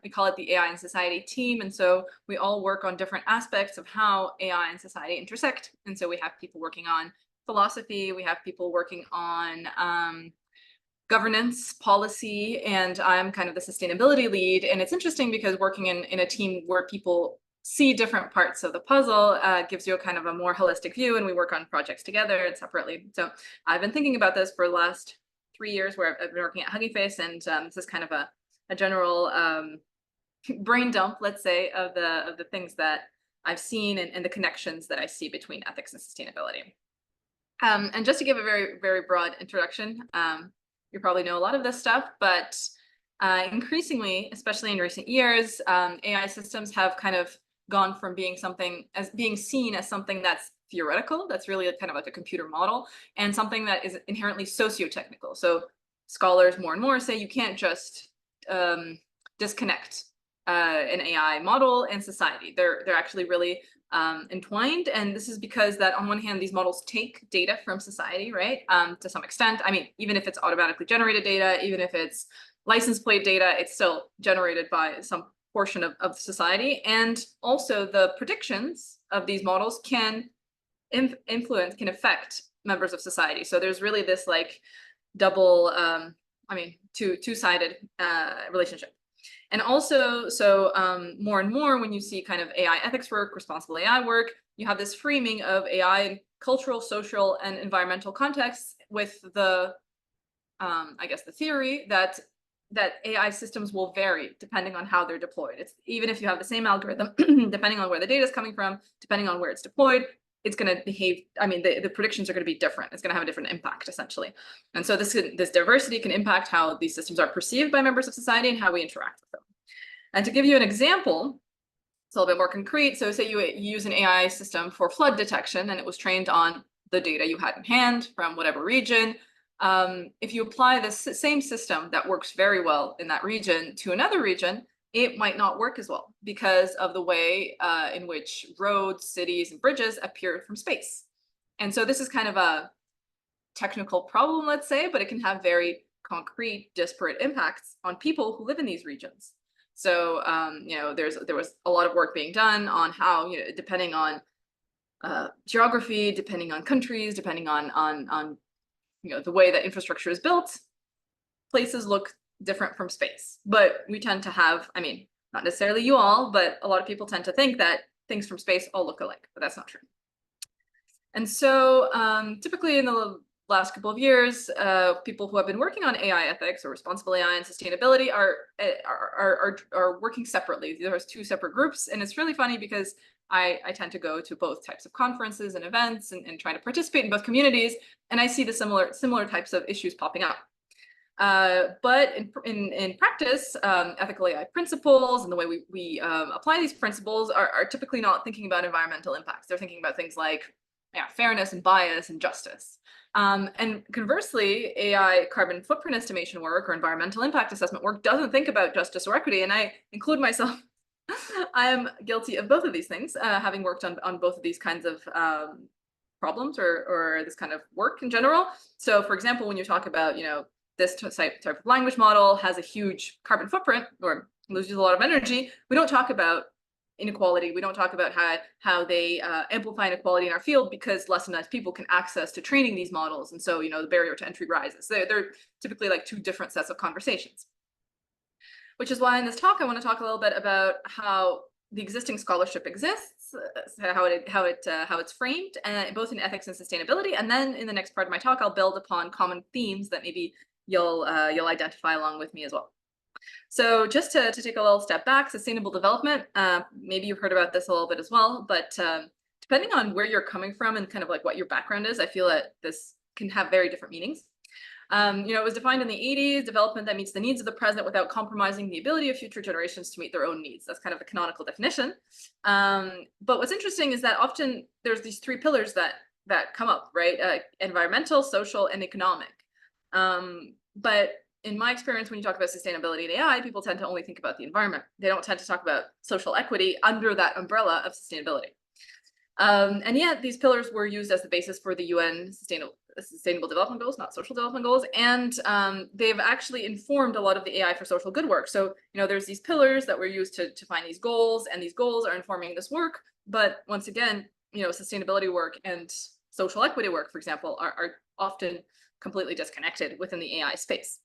we call it the AI and Society team. And so we all work on different aspects of how AI and society intersect. And so we have people working on philosophy, we have people working on governance, policy, and I'm kind of the sustainability lead. And it's interesting because working in a team where people see different parts of the puzzle gives you a kind of a more holistic view, and we work on projects together and separately. So I've been thinking about this for the last 3 years where I've been working at Hugging Face, and this is kind of a general brain dump, let's say, of the things that I've seen and the connections that I see between ethics and sustainability. And just to give a very, very broad introduction, you probably know a lot of this stuff, but increasingly, especially in recent years, AI systems have kind of gone from being seen as something that's theoretical, that's really kind of like a computer model, and something that is inherently socio-technical. So scholars more and more say you can't just disconnect an AI model and society. They're actually really entwined, and this is because that on one hand, these models take data from society, right? To some extent. I mean, even if it's automatically generated data, even if it's license plate data, it's still generated by some portion of society. And also the predictions of these models can can affect members of society. So there's really this like double, two-sided relationship. And also, so more and more when you see kind of AI ethics work, responsible AI work, you have this framing of AI in cultural, social, and environmental contexts with the, I guess, the theory that AI systems will vary depending on how they're deployed. It's even if you have the same algorithm, depending on where the data is coming from, depending on where it's deployed, it's going to behave. I mean, the predictions are going to be different. It's going to have a different impact, essentially. And so this diversity can impact how these systems are perceived by members of society and how we interact with them. And to give you an example, it's a little bit more concrete. So say you use an AI system for flood detection, and it was trained on the data you had in hand from whatever region. If you apply the same system that works very well in that region to another region, it might not work as well because of the way in which roads, cities, and bridges appear from space. And so this is kind of a technical problem, let's say, but it can have very concrete, disparate impacts on people who live in these regions. So, there was a lot of work being done on how, depending on geography, depending on countries, depending on the way that infrastructure is built, places look different from space. But we tend to have, I mean, not necessarily you all, but a lot of people tend to think that things from space all look alike, but that's not true. And so typically in the last couple of years, people who have been working on AI ethics or responsible AI and sustainability are working separately. There's two separate groups, and it's really funny because I tend to go to both types of conferences and events and try to participate in both communities, and I see the similar types of issues popping up. But in practice, ethical AI principles and the way we apply these principles are typically not thinking about environmental impacts. They're thinking about things like fairness and bias and justice. And conversely, AI carbon footprint estimation work or environmental impact assessment work doesn't think about justice or equity. And I include myself, I am guilty of both of these things, having worked on both of these kinds of problems or this kind of work in general. So for example, when you talk about, this type of language model has a huge carbon footprint or loses a lot of energy, we don't talk about inequality. We don't talk about how they amplify inequality in our field because less and less people can access to training these models. And so, the barrier to entry rises. They're typically like two different sets of conversations. Which is why in this talk, I want to talk a little bit about how the existing scholarship exists, how it's framed, both in ethics and sustainability. And then in the next part of my talk, I'll build upon common themes that maybe you'll identify along with me as well. So just to take a little step back, sustainable development, maybe you've heard about this a little bit as well, but depending on where you're coming from and kind of like what your background is, I feel that this can have very different meanings. It was defined in the 80s, development that meets the needs of the present without compromising the ability of future generations to meet their own needs. That's kind of a canonical definition. But what's interesting is that often there's these three pillars that come up, right? Environmental, social, and economic. But in my experience, when you talk about sustainability and AI, people tend to only think about the environment. They don't tend to talk about social equity under that umbrella of sustainability. And yet these pillars were used as the basis for the UN Sustainable Development Goals, not Social Development Goals. And they've actually informed a lot of the AI for social good work. So, there's these pillars that were used to find these goals, and these goals are informing this work. But once again, sustainability work and social equity work, for example, are often completely disconnected within the AI space.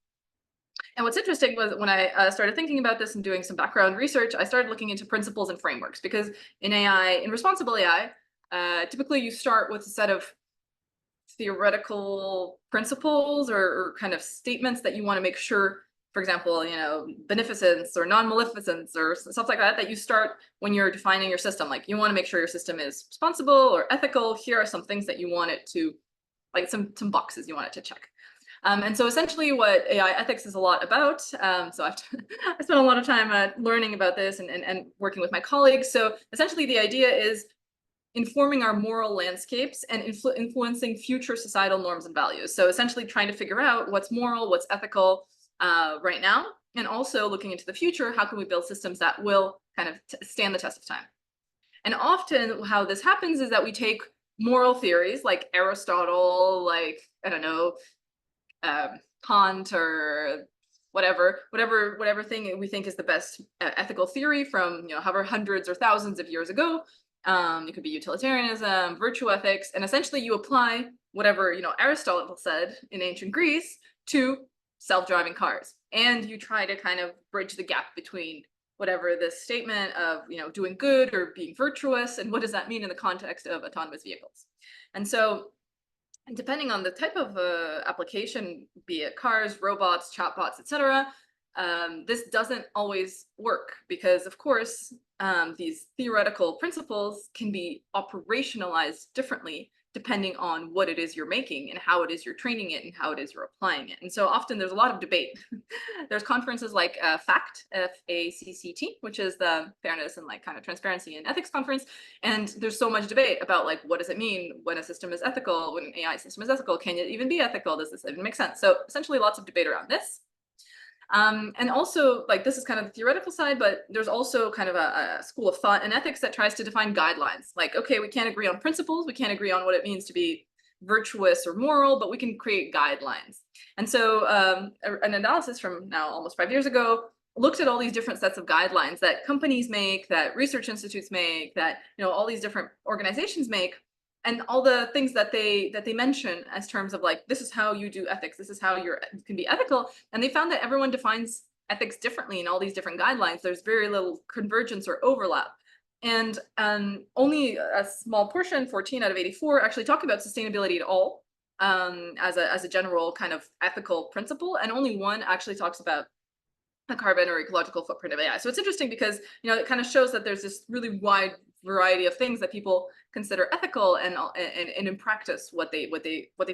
And what's interesting was when I started thinking about this and doing some background research, I started looking into principles and frameworks, because in AI, in responsible AI, typically you start with a set of theoretical principles or kind of statements that you want to make sure, for example, beneficence or non-maleficence or stuff like that you start when you're defining your system. Like, you want to make sure your system is responsible or ethical. Here are some things that you want it to, like some boxes you want it to check. And so essentially what AI ethics is a lot about, so I spent a lot of time learning about this and working with my colleagues. So essentially the idea is informing our moral landscapes and influencing future societal norms and values. So essentially trying to figure out what's moral, what's ethical right now, and also looking into the future, how can we build systems that will kind of stand the test of time. And often how this happens is that we take moral theories like Aristotle, like, I don't know, Kant, or whatever thing we think is the best ethical theory from however hundreds or thousands of years ago. It could be utilitarianism, virtue ethics, and essentially you apply whatever Aristotle said in ancient Greece to self-driving cars, and you try to kind of bridge the gap between whatever this statement of doing good or being virtuous, and what does that mean in the context of autonomous vehicles. And so, depending on the type of application, be it cars, robots, chatbots, etc., this doesn't always work, because of course these theoretical principles can be operationalized differently depending on what it is you're making and how it is you're training it and how it is you're applying it. And so often there's a lot of debate. There's conferences like FACT, F-A-C-C-T, which is the Fairness and kind of Transparency and Ethics Conference. And there's so much debate about what does it mean when a system is ethical, when an AI system is ethical? Can it even be ethical? Does this even make sense? So essentially lots of debate around this. And also, this is kind of the theoretical side, but there's also kind of a school of thought and ethics that tries to define guidelines. Okay, we can't agree on principles, we can't agree on what it means to be virtuous or moral, but we can create guidelines. And so an analysis from now almost 5 years ago looked at all these different sets of guidelines that companies make, that research institutes make, that all these different organizations make, and all the things that they mention as terms of this is how you do ethics, this is how you can be ethical. And they found that everyone defines ethics differently in all these different guidelines. There's very little convergence or overlap. And only a small portion, 14 out of 84, actually talk about sustainability at all as a general kind of ethical principle. And only one actually talks about the carbon or ecological footprint of AI. So it's interesting because it kind of shows that there's this really wide variety of things that people consider ethical, and in practice what they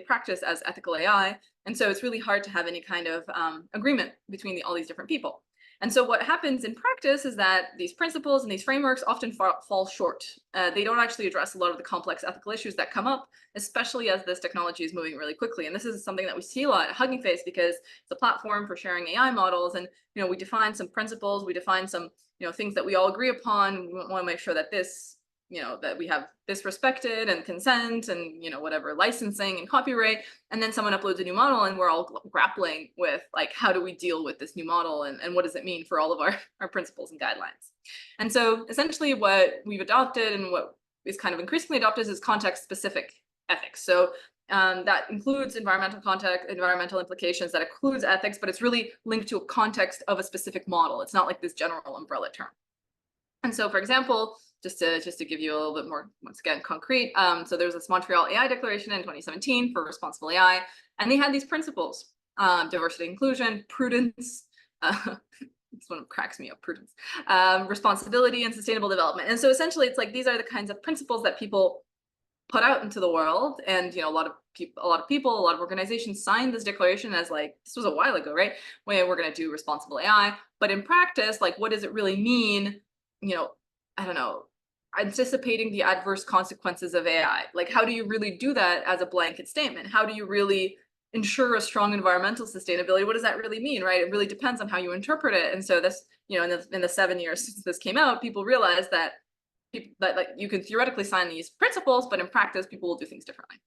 practice as ethical AI. And so it's really hard to have any kind of agreement between all these different people. And so what happens in practice is that these principles and these frameworks often fall short. They don't actually address a lot of the complex ethical issues that come up, especially as this technology is moving really quickly. And this is something that we see a lot at Hugging Face, because it's a platform for sharing AI models. And we define some principles, we define some things that we all agree upon. We want to make sure that this that we have this respected, and consent, and whatever, licensing and copyright. And then someone uploads a new model, and we're all grappling with how do we deal with this new model, and what does it mean for all of our principles and guidelines. And so essentially what we've adopted, and what is kind of increasingly adopted, is context specific ethics. So that includes environmental implications, that includes ethics, but it's really linked to a context of a specific model. It's not like this general umbrella term. And so, for example, just to give you a little bit more, once again, concrete, so there's this Montreal AI Declaration in 2017 for responsible AI, and they had these principles: diversity, inclusion, prudence. This one cracks me up, prudence, responsibility, and sustainable development. And so essentially, it's these are the kinds of principles that people put out into the world, and a lot of people, a lot of organizations signed this declaration as this was a while ago, right? When we're going to do responsible AI, but in practice, what does it really mean? I don't know, anticipating the adverse consequences of AI. How do you really do that as a blanket statement? How do you really ensure a strong environmental sustainability? What does that really mean, right? It really depends on how you interpret it. And so this, in the 7 years since this came out, people realized that you can theoretically sign these principles, but in practice, people will do things differently.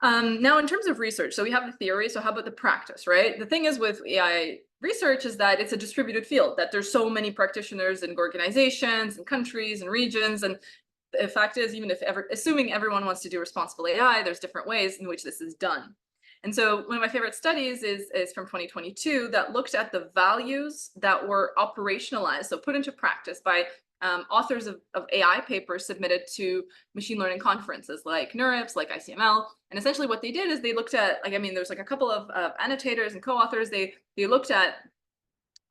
Now, in terms of research, so we have the theory, so how about the practice, right? The thing is with AI research is that it's a distributed field, that there's so many practitioners and organizations and countries and regions. And the fact is, assuming everyone wants to do responsible AI, there's different ways in which this is done. And so one of my favorite studies is from 2022 that looked at the values that were operationalized, so put into practice by authors of AI papers submitted to machine learning conferences like NeurIPS, like ICML. And essentially what they did is they looked at, like, I mean, there's like a couple of annotators and co-authors. They looked at,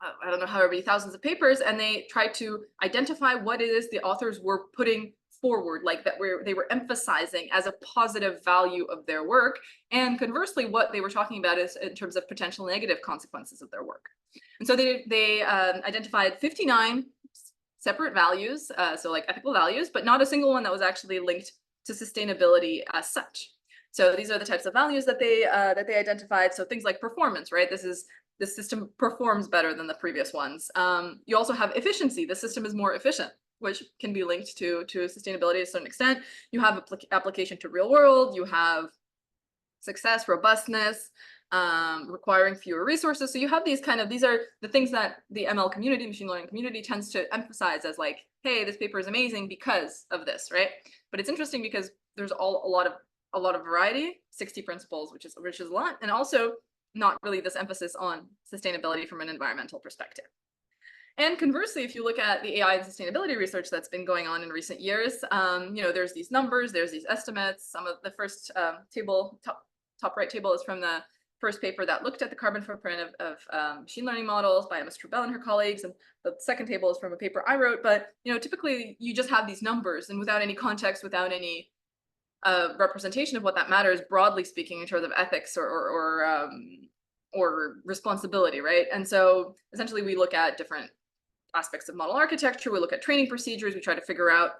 I don't know, however many thousands of papers, and they tried to identify what it is the authors were putting forward, like that they were emphasizing as a positive value of their work, and conversely what they were talking about is in terms of potential negative consequences of their work. And so they identified 59 separate values, so like ethical values, but not a single one that was actually linked to sustainability as such. So these are the types of values that they identified. So things like performance, right? This system performs better than the previous ones. You also have efficiency. The system is more efficient, which can be linked to sustainability to a certain extent. You have application to real world. You have success, robustness, requiring fewer resources. So you have these are the things that the ML community, machine learning community, tends to emphasize as like, hey, this paper is amazing because of this, right? But it's interesting because there's a lot of variety, 60 principles, which is a lot, and also not really this emphasis on sustainability from an environmental perspective. And conversely, if you look at the AI and sustainability research that's been going on in recent years, there's these numbers, there's these estimates. Some of the first top right table is from the first paper that looked at the carbon footprint of machine learning models by Ms. Trubel and her colleagues, and the second table is from a paper I wrote. But typically you just have these numbers, and without any context, without any representation of what that matters, broadly speaking, in terms of ethics or responsibility, right? And so essentially we look at different aspects of model architecture, we look at training procedures, we try to figure out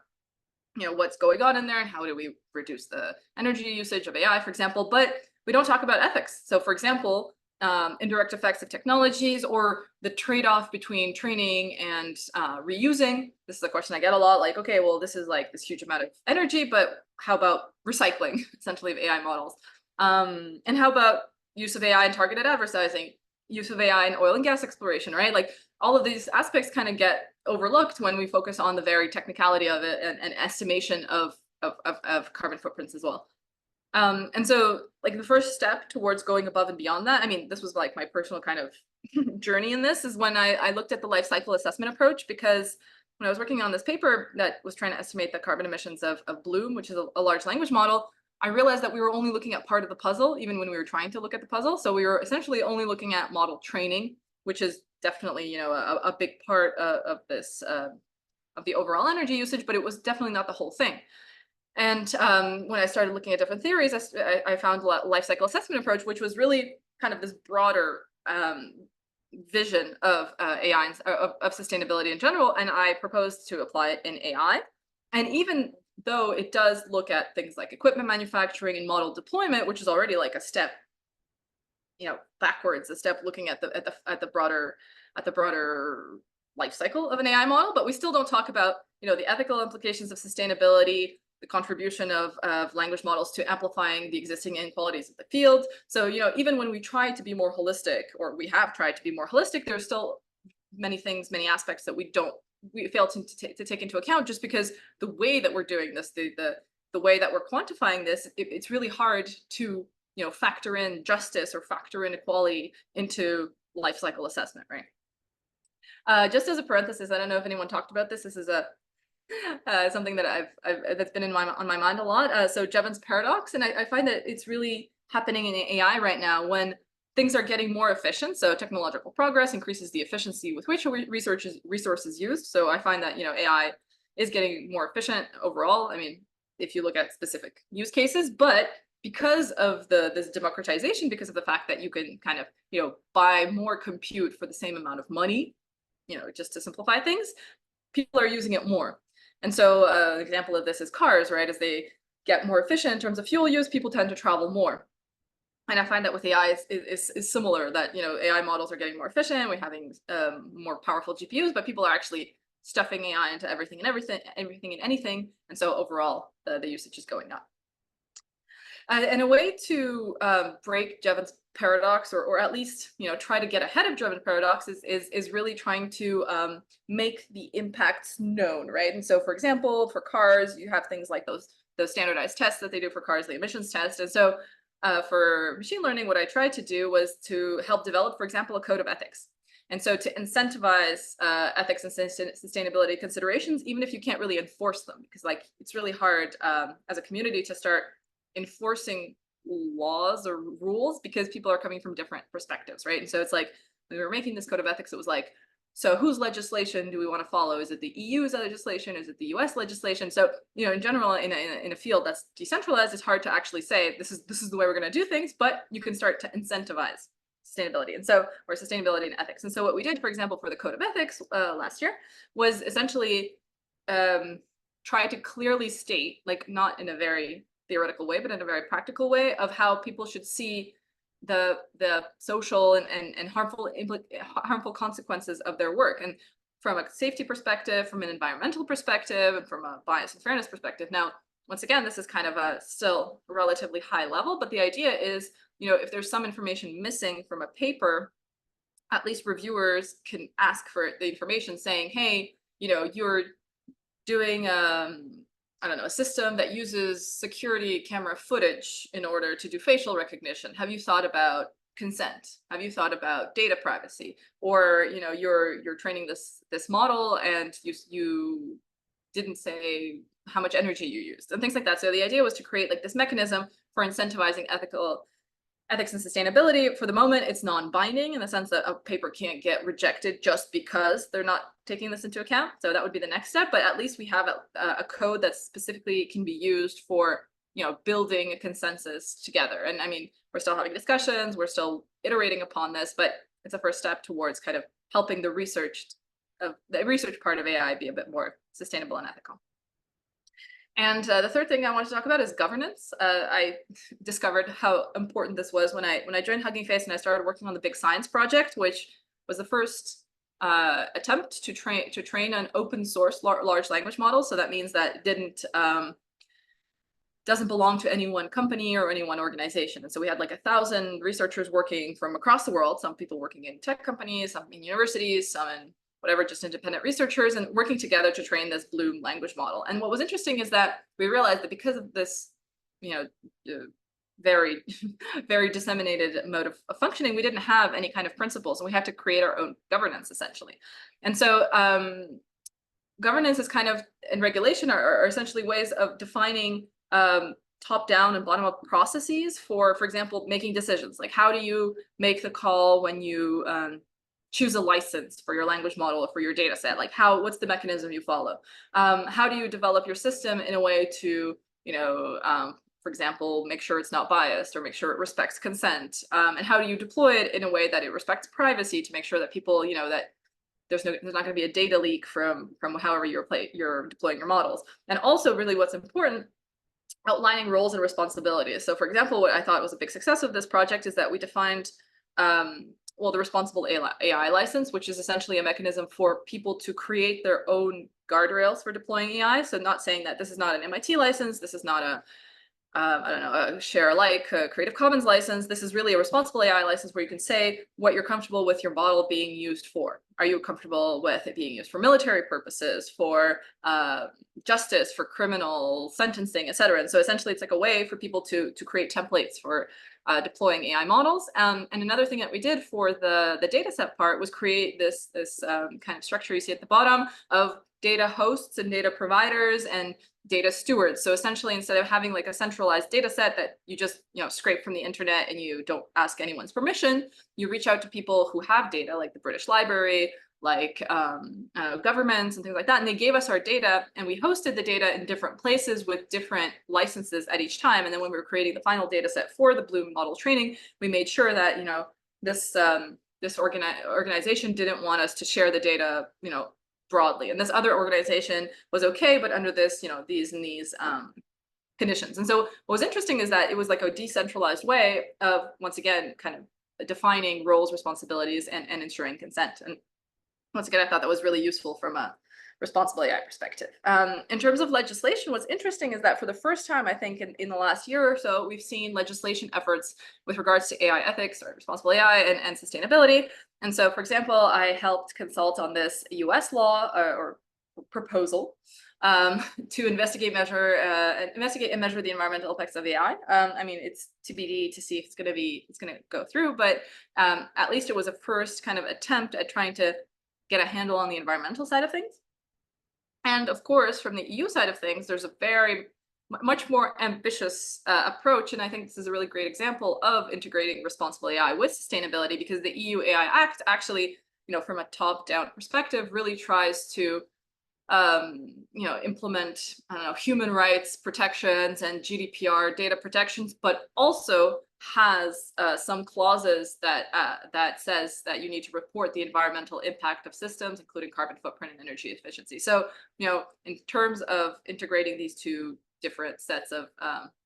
what's going on in there and how do we reduce the energy usage of AI, for example, but we don't talk about ethics. So for example, indirect effects of technologies, or the trade-off between training and reusing. This is a question I get a lot, like, okay, well, this is like this huge amount of energy, but how about recycling, essentially, of AI models? And how about use of AI in targeted advertising, use of AI in oil and gas exploration, right? Like all of these aspects kind of get overlooked when we focus on the very technicality of it and estimation of carbon footprints as well. And so like the first step towards going above and beyond that, I mean, this was like my personal kind of journey in this, is when I looked at the life cycle assessment approach, because when I was working on this paper that was trying to estimate the carbon emissions of Bloom, which is a large language model, I realized that we were only looking at part of the puzzle, even when we were trying to look at the puzzle. So we were essentially only looking at model training, which is definitely, a big part of this, of the overall energy usage, but it was definitely not the whole thing. And when I started looking at different theories, I found life cycle assessment approach, which was really kind of this broader vision of AI and of sustainability in general. And I proposed to apply it in AI. And even though it does look at things like equipment manufacturing and model deployment, which is already like a step, backwards, a step looking at the broader life cycle of an AI model, but we still don't talk about, the ethical implications of sustainability, the contribution of language models to amplifying the existing inequalities of the field. So, even when we try to be more holistic, or we have tried to be more holistic, there's still many aspects that we fail to take into account, just because the way that we're doing this, the way that we're quantifying this, it's really hard to, factor in justice or factor in equality into life cycle assessment, right? Just as a parenthesis, I don't know if anyone talked about this. This is something that that's been on my mind a lot. So Jevons paradox, and I find that it's really happening in AI right now when things are getting more efficient. So technological progress increases the efficiency with which resource is used. So I find that AI is getting more efficient overall. I mean, if you look at specific use cases, but because of this democratization, because of the fact that you can kind of buy more compute for the same amount of money, just to simplify things, people are using it more. And so an example of this is cars, right? As they get more efficient in terms of fuel use, people tend to travel more. And I find that with AI is similar, that AI models are getting more efficient, we're having more powerful GPUs, but people are actually stuffing AI into everything and anything. And so overall, the usage is going up. And a way to break Jevons paradox, or at least try to get ahead of Jevons paradox, is really trying to make the impacts known, right? And so, for example, for cars, you have things like those standardized tests that they do for cars, the emissions test. And so for machine learning, what I tried to do was to help develop, for example, a code of ethics. And so to incentivize ethics and sustainability considerations, even if you can't really enforce them, because like it's really hard as a community to start enforcing laws or rules because people are coming from different perspectives, right? And so it's like when we were making this code of ethics, it was like, so whose legislation do we want to follow? Is it the EU's legislation? Is it the US legislation? So, you know, in general, in a field that's decentralized, it's hard to actually say this is the way we're going to do things, but you can start to incentivize sustainability. And so, or sustainability and ethics. And so what we did, for example, for the code of ethics last year was essentially try to clearly state, like not in a very theoretical way, but in a very practical way of how people should see the social and harmful consequences of their work, and from a safety perspective, from an environmental perspective, and from a bias and fairness perspective. Now, once again, this is kind of a still relatively high level, but the idea is, you know, if there's some information missing from a paper, at least reviewers can ask for the information saying, hey, you know, you're doing I don't know, a system that uses security camera footage in order to do facial recognition. Have you thought about consent? Have you thought about data privacy? Or, you know, you're training this model and you didn't say how much energy you used and things like that. So the idea was to create like this mechanism for incentivizing ethics and sustainability. For the moment, it's non-binding in the sense that a paper can't get rejected just because they're not taking this into account. So that would be the next step. But at least we have a code that specifically can be used for, you know, building a consensus together. And I mean, we're still having discussions, we're still iterating upon this, but it's a first step towards kind of helping the research part of AI be a bit more sustainable and ethical. And the third thing I want to talk about is governance. I discovered how important this was when I joined Hugging Face and I started working on the Big Science project, which was the first attempt to train an open source large language model. So that means that it doesn't belong to any one company or any one organization. And so we had like 1,000 researchers working from across the world, some people working in tech companies, some in universities, some in whatever, just independent researchers, and working together to train this Bloom language model. And what was interesting is that we realized that because of this, you know, very, very disseminated mode of functioning, we didn't have any kind of principles, and we had to create our own governance essentially. And so governance is kind of, and regulation are essentially ways of defining top-down and bottom-up processes for example, making decisions. Like how do you make the call when you choose a license for your language model or for your data set? Like what's the mechanism you follow? How do you develop your system in a way to, you know, for example, make sure it's not biased or make sure it respects consent? And how do you deploy it in a way that it respects privacy to make sure that people, you know, that there's not going to be a data leak from however you're deploying your models. And also really what's important, outlining roles and responsibilities. So for example, what I thought was a big success of this project is that we defined the responsible AI license, which is essentially a mechanism for people to create their own guardrails for deploying AI. So not saying that this is not an MIT license, this is not a, I don't know, a share alike, a Creative Commons license. This is really a responsible AI license where you can say what you're comfortable with your model being used for. Are you comfortable with it being used for military purposes, for justice, for criminal sentencing, et cetera? And so essentially it's like a way for people to create templates for deploying AI models. And another thing that we did for the data set part was create this kind of structure you see at the bottom of data hosts and data providers and data stewards. So essentially, instead of having like a centralized data set that you just, you know, scrape from the internet and you don't ask anyone's permission, you reach out to people who have data, like the British Library, like governments and things like that. And they gave us our data and we hosted the data in different places with different licenses at each time. And then when we were creating the final data set for the Bloom model training, we made sure that, you know, this organization didn't want us to share the data, you know, broadly. And this other organization was okay, but under this, you know, these conditions. And so what was interesting is that it was like a decentralized way of, once again, kind of defining roles, responsibilities, and ensuring consent. And once again, I thought that was really useful from a responsible AI perspective. In terms of legislation, what's interesting is that for the first time, I think in the last year or so, we've seen legislation efforts with regards to AI ethics or responsible AI and sustainability. And so, for example, I helped consult on this US law or proposal to investigate, measure, and measure the environmental effects of AI. I mean, it's TBD to see if it's going to go through, but at least it was a first kind of attempt at trying to get a handle on the environmental side of things. And of course, from the EU side of things, there's a very much more ambitious approach. And I think this is a really great example of integrating responsible AI with sustainability, because the EU AI Act actually, from a top-down perspective, really tries to implement, human rights protections and GDPR data protections, but also has some clauses that says that you need to report the environmental impact of systems, including carbon footprint and energy efficiency. So, in terms of integrating these two different sets of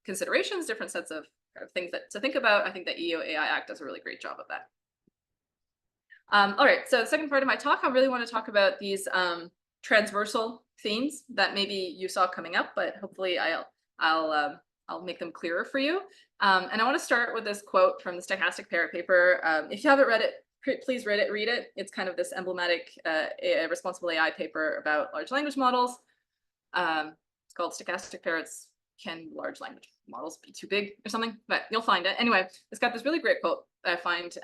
considerations, different sets of things to think about, I think the EU AI Act does a really great job of that. All right, so the second part of my talk, I really want to talk about these transversal themes that maybe you saw coming up, but hopefully I'll make them clearer for you. And I want to start with this quote from the Stochastic Parrot paper. If you haven't read it, please read it. It's kind of this emblematic responsible AI paper about large language models. It's called Stochastic Parrots. Can large language models be too big or something? But you'll find it. Anyway, it's got this really great quote that I find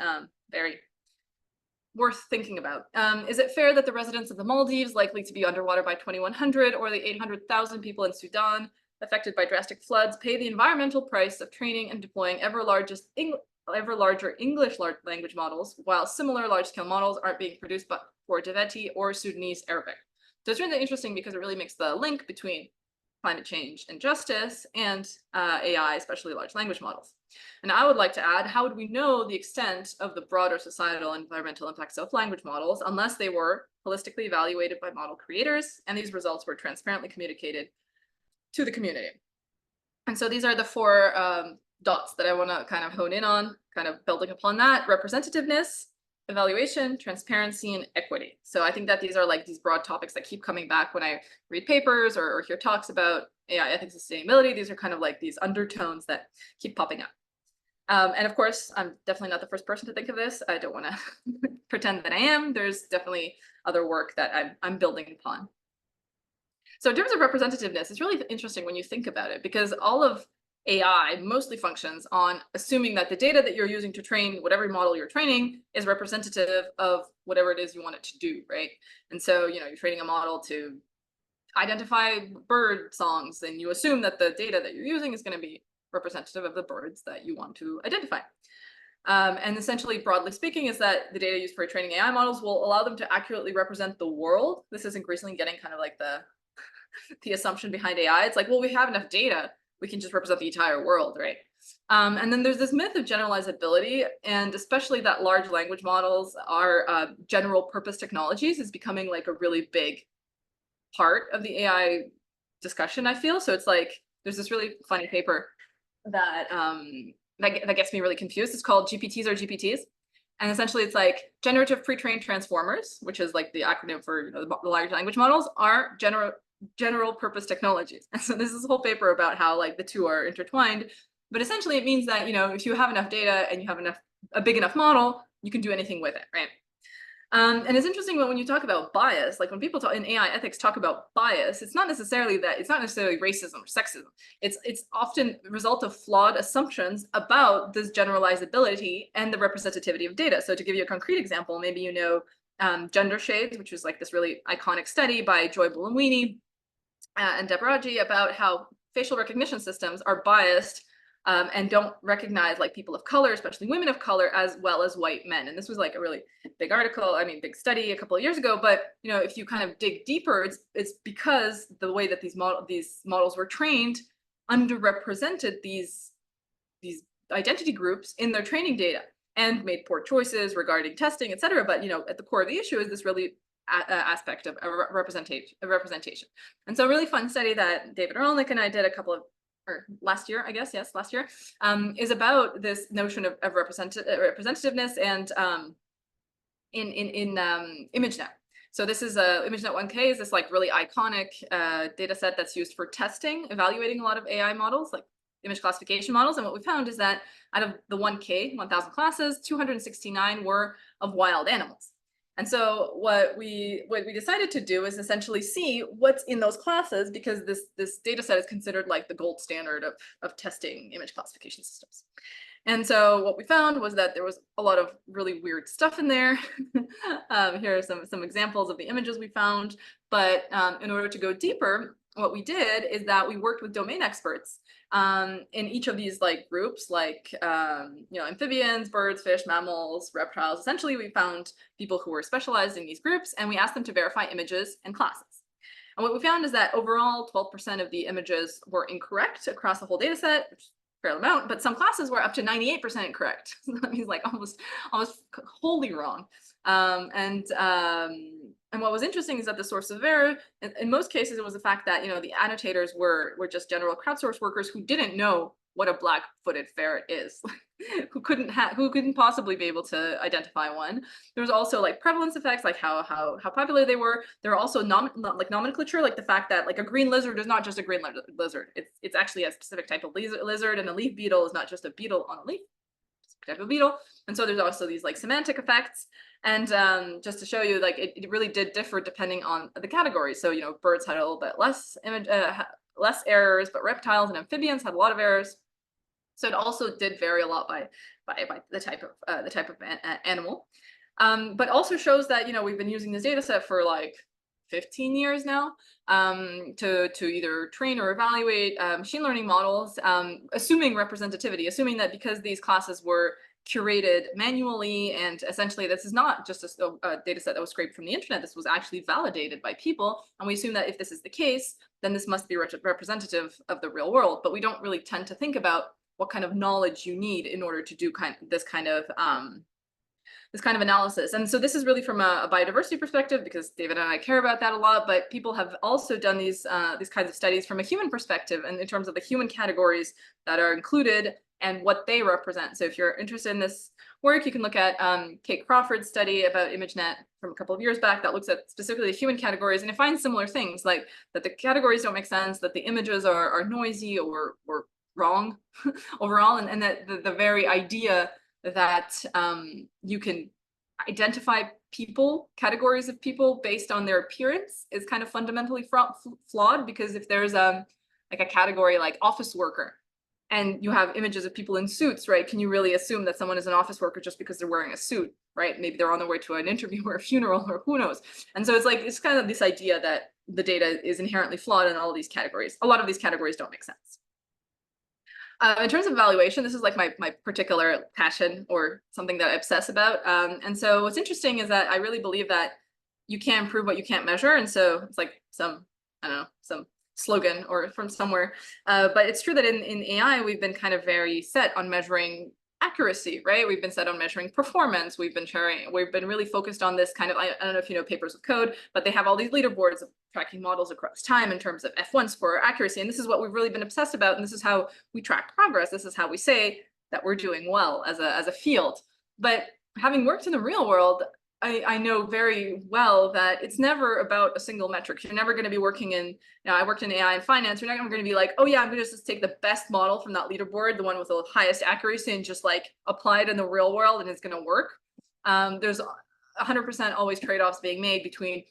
very worth thinking about. Is it fair that the residents of the Maldives, likely to be underwater by 2100, or the 800,000 people in Sudan affected by drastic floods, pay the environmental price of training and deploying ever larger English large language models, while similar large-scale models aren't being produced but for Tibetan or Sudanese Arabic? So it's really interesting because it really makes the link between climate change and justice and AI, especially large language models. And I would like to add, how would we know the extent of the broader societal and environmental impacts of language models unless they were holistically evaluated by model creators and these results were transparently communicated to the community? And so these are the four dots that I want to kind of hone in on, kind of building upon that: representativeness, evaluation, transparency, and equity. So I think that these are like these broad topics that keep coming back when I read papers or hear talks about AI ethics and sustainability. These are kind of like these undertones that keep popping up. And of course, I'm definitely not the first person to think of this. I don't want to pretend that I am. There's definitely other work that I'm building upon. So in terms of representativeness, it's really interesting when you think about it, because all of AI mostly functions on assuming that the data that you're using to train whatever model you're training is representative of whatever it is you want it to do, right? And so, you're training a model to identify bird songs, and you assume that the data that you're using is going to be representative of the birds that you want to identify. And essentially, broadly speaking, is that the data used for training AI models will allow them to accurately represent the world. This is increasingly getting kind of like the assumption behind AI. It's like, well, we have enough data, we can just represent the entire world, right? And then there's this myth of generalizability, and especially that large language models are general purpose technologies is becoming like a really big part of the AI discussion, I feel. So it's like, there's this really funny paper that that gets me really confused. It's called GPTs or GPTs. And essentially it's like generative pre-trained transformers, which is like the acronym for the large language models, are general purpose technologies. And so this is a whole paper about how like the two are intertwined. But essentially it means that, if you have enough data and you have a big enough model, you can do anything with it, right? And it's interesting when you talk about bias, like when people talk in AI ethics talk about bias, it's not necessarily racism or sexism. It's often the result of flawed assumptions about this generalizability and the representativity of data. So to give you a concrete example, maybe Gender Shades, which is like this really iconic study by Joy Buolamwini and Deborah about how facial recognition systems are biased and don't recognize like people of color, especially women of color, as well as white men. And this was like a really big article, big study a couple of years ago. But if you kind of dig deeper, it's because the way that these models were trained underrepresented these identity groups in their training data and made poor choices regarding testing, et cetera. But at the core of the issue is this really aspect of representation. And so a really fun study that David Rolnick and I did last year, is about this notion of representativeness and in ImageNet. So this is ImageNet 1K is this like really iconic data set that's used for testing, evaluating a lot of AI models, like image classification models. And what we found is that out of the 1,000 classes, 269 were of wild animals. And so what we decided to do is essentially see what's in those classes, because this data set is considered like the gold standard of testing image classification systems. And so what we found was that there was a lot of really weird stuff in there. Here are some examples of the images we found. But in order to go deeper, what we did is that we worked with domain experts in each of these like groups, like amphibians, birds, fish, mammals, reptiles. Essentially, we found people who were specialized in these groups, and we asked them to verify images and classes. And what we found is that overall, 12% of the images were incorrect across the whole data set, which is a fair amount, but some classes were up to 98% incorrect. So that means like almost wholly wrong. And what was interesting is that the source of error, in most cases, it was the fact that the annotators were just general crowdsource workers who didn't know what a black-footed ferret is, who couldn't possibly be able to identify one. There was also like prevalence effects, like how popular they were. There are also nomenclature, like the fact that like a green lizard is not just a green lizard. It's actually a specific type of lizard, and a leaf beetle is not just a beetle on a leaf, type of beetle. And so there's also these like semantic effects. And just to show you, like it really did differ depending on the category. So birds had a little bit less errors, but reptiles and amphibians had a lot of errors. So it also did vary a lot by the type of animal. But also shows that we've been using this data set for like 15 years now to either train or evaluate machine learning models, assuming representativity, assuming that because these classes were curated manually, and essentially this is not just a data set that was scraped from the internet, this was actually validated by people, and we assume that if this is the case, then this must be representative of the real world. But we don't really tend to think about what kind of knowledge you need in order to do this kind of analysis. And so this is really from a biodiversity perspective, because David and I care about that a lot, but people have also done these kinds of studies from a human perspective, and in terms of the human categories that are included and what they represent. So if you're interested in this work, you can look at Kaack Crawford's study about ImageNet from a couple of years back that looks at specifically the human categories, and it finds similar things, like that the categories don't make sense, that the images are noisy or wrong overall, and that the very idea that you can identify categories of people based on their appearance is kind of fundamentally flawed, because if there's like a category like office worker, and you have images of people in suits, right? Can you really assume that someone is an office worker just because they're wearing a suit, right? Maybe they're on their way to an interview or a funeral, or who knows? And so it's kind of this idea that the data is inherently flawed in all of these categories. A lot of these categories don't make sense. In terms of evaluation, this is like my particular passion, or something that I obsess about. And so what's interesting is that I really believe that you can't improve what you can't measure. And so it's like some slogan or from somewhere. But it's true that in AI, we've been kind of very set on measuring accuracy, right? We've been set on measuring performance. We've been really focused on this kind of, I don't know if you know Papers of Code, but they have all these leaderboards of tracking models across time in terms of F1 score accuracy. And this is what we've really been obsessed about. And this is how we track progress. This is how we say that we're doing well as a field. But having worked in the real world, I know very well that it's never about a single metric. You're never going to be working in, I worked in AI and finance. You're not going to be like, oh yeah, I'm going to just take the best model from that leaderboard, the one with the highest accuracy, and just like apply it in the real world and it's going to work. There's 100% always trade-offs being made between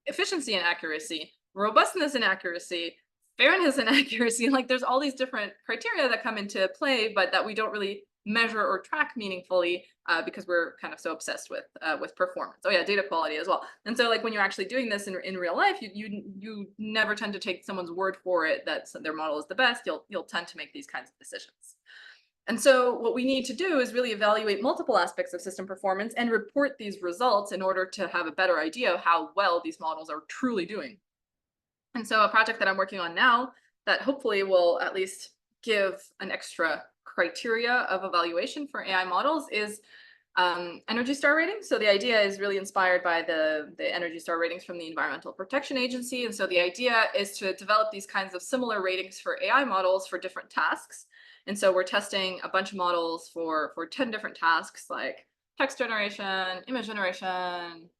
efficiency and accuracy, robustness and accuracy, fairness and accuracy. Like there's all these different criteria that come into play, but that we don't really measure or track meaningfully because we're kind of so obsessed with performance. Oh yeah, data quality as well. And so like when you're actually doing this in real life, you never tend to take someone's word for it that their model is the best. You'll tend to make these kinds of decisions. And so what we need to do is really evaluate multiple aspects of system performance and report these results in order to have a better idea of how well these models are truly doing. And so a project that I'm working on now that hopefully will at least give an extra criteria of evaluation for AI models is Energy Star ratings. So the idea is really inspired by the Energy Star ratings from the Environmental Protection Agency. And so the idea is to develop these kinds of similar ratings for AI models for different tasks. And so we're testing a bunch of models for 10 different tasks, like text generation, image generation,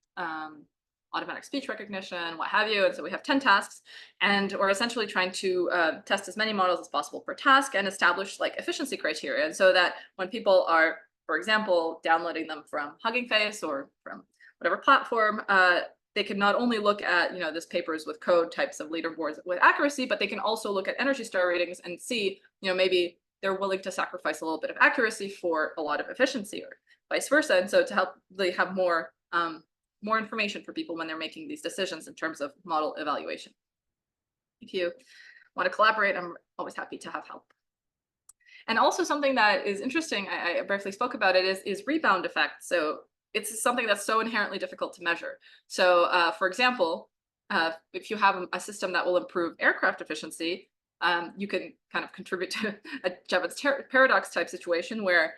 automatic speech recognition, what have you. And so we have 10 tasks, and we're essentially trying to test as many models as possible per task and establish like efficiency criteria. And so that when people are, for example, downloading them from Hugging Face or from whatever platform, they can not only look at, this papers with code types of leaderboards with accuracy, but they can also look at Energy Star ratings and see, maybe they're willing to sacrifice a little bit of accuracy for a lot of efficiency, or vice versa. And so to help they have more information for people when they're making these decisions in terms of model evaluation. If you want to collaborate, I'm always happy to have help. And also something that is interesting, I briefly spoke about it, is rebound effect. So it's something that's so inherently difficult to measure. So for example, if you have a system that will improve aircraft efficiency, you can kind of contribute to a Jevons paradox type situation where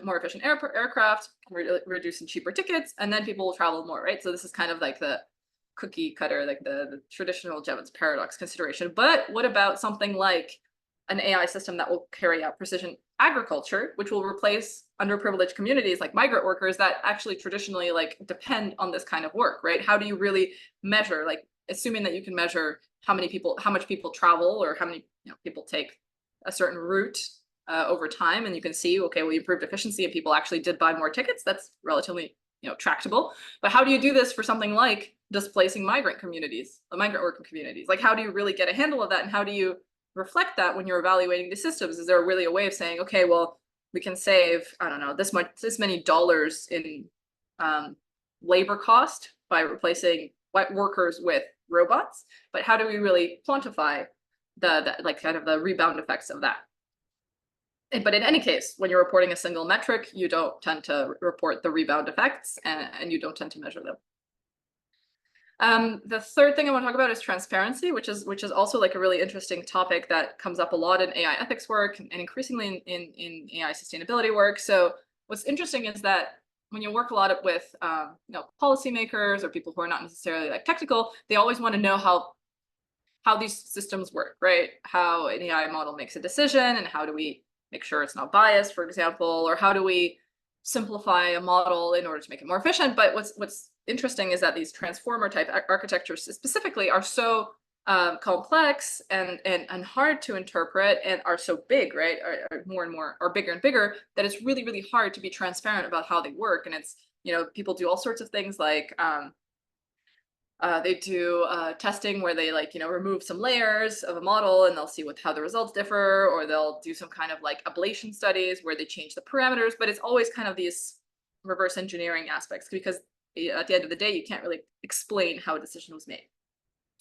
more efficient aircraft can reduce in cheaper tickets, and then people will travel more, right? So this is kind of like the cookie cutter, like the traditional Jevons paradox consideration. But what about something like an AI system that will carry out precision agriculture, which will replace underprivileged communities like migrant workers that actually traditionally depend on this kind of work, right? How do you really measure, assuming that you can measure how much people travel, or how many people take a certain route over time, and you can see, okay, well, you improved efficiency and people actually did buy more tickets. That's relatively tractable. But how do you do this for something like displacing migrant working communities? Like, how do you really get a handle of that, and how do you reflect that when you're evaluating the systems? Is there really a way of saying, okay, well, we can save, I don't know, this many dollars in labor cost by replacing white workers with robots, but how do we really quantify the rebound effects of that? But in any case, when you're reporting a single metric, you don't tend to report the rebound effects, and you don't tend to measure them. The third thing I want to talk about is transparency, which is also a really interesting topic that comes up a lot in AI ethics work and increasingly in AI sustainability work. So what's interesting is that when you work a lot with policymakers or people who are not necessarily technical, they always want to know how these systems work, right? How an AI model makes a decision, and how do we make sure it's not biased, for example, or how do we simplify a model in order to make it more efficient. But what's interesting is that these transformer type architectures specifically are so complex and hard to interpret, and are so big, right? Are bigger and bigger, that it's really, really hard to be transparent about how they work. And it's, people do all sorts of things like they do testing where they remove some layers of a model, and they'll see how the results differ, or they'll do some kind of ablation studies where they change the parameters. But it's always kind of these reverse engineering aspects, because at the end of the day, you can't really explain how a decision was made.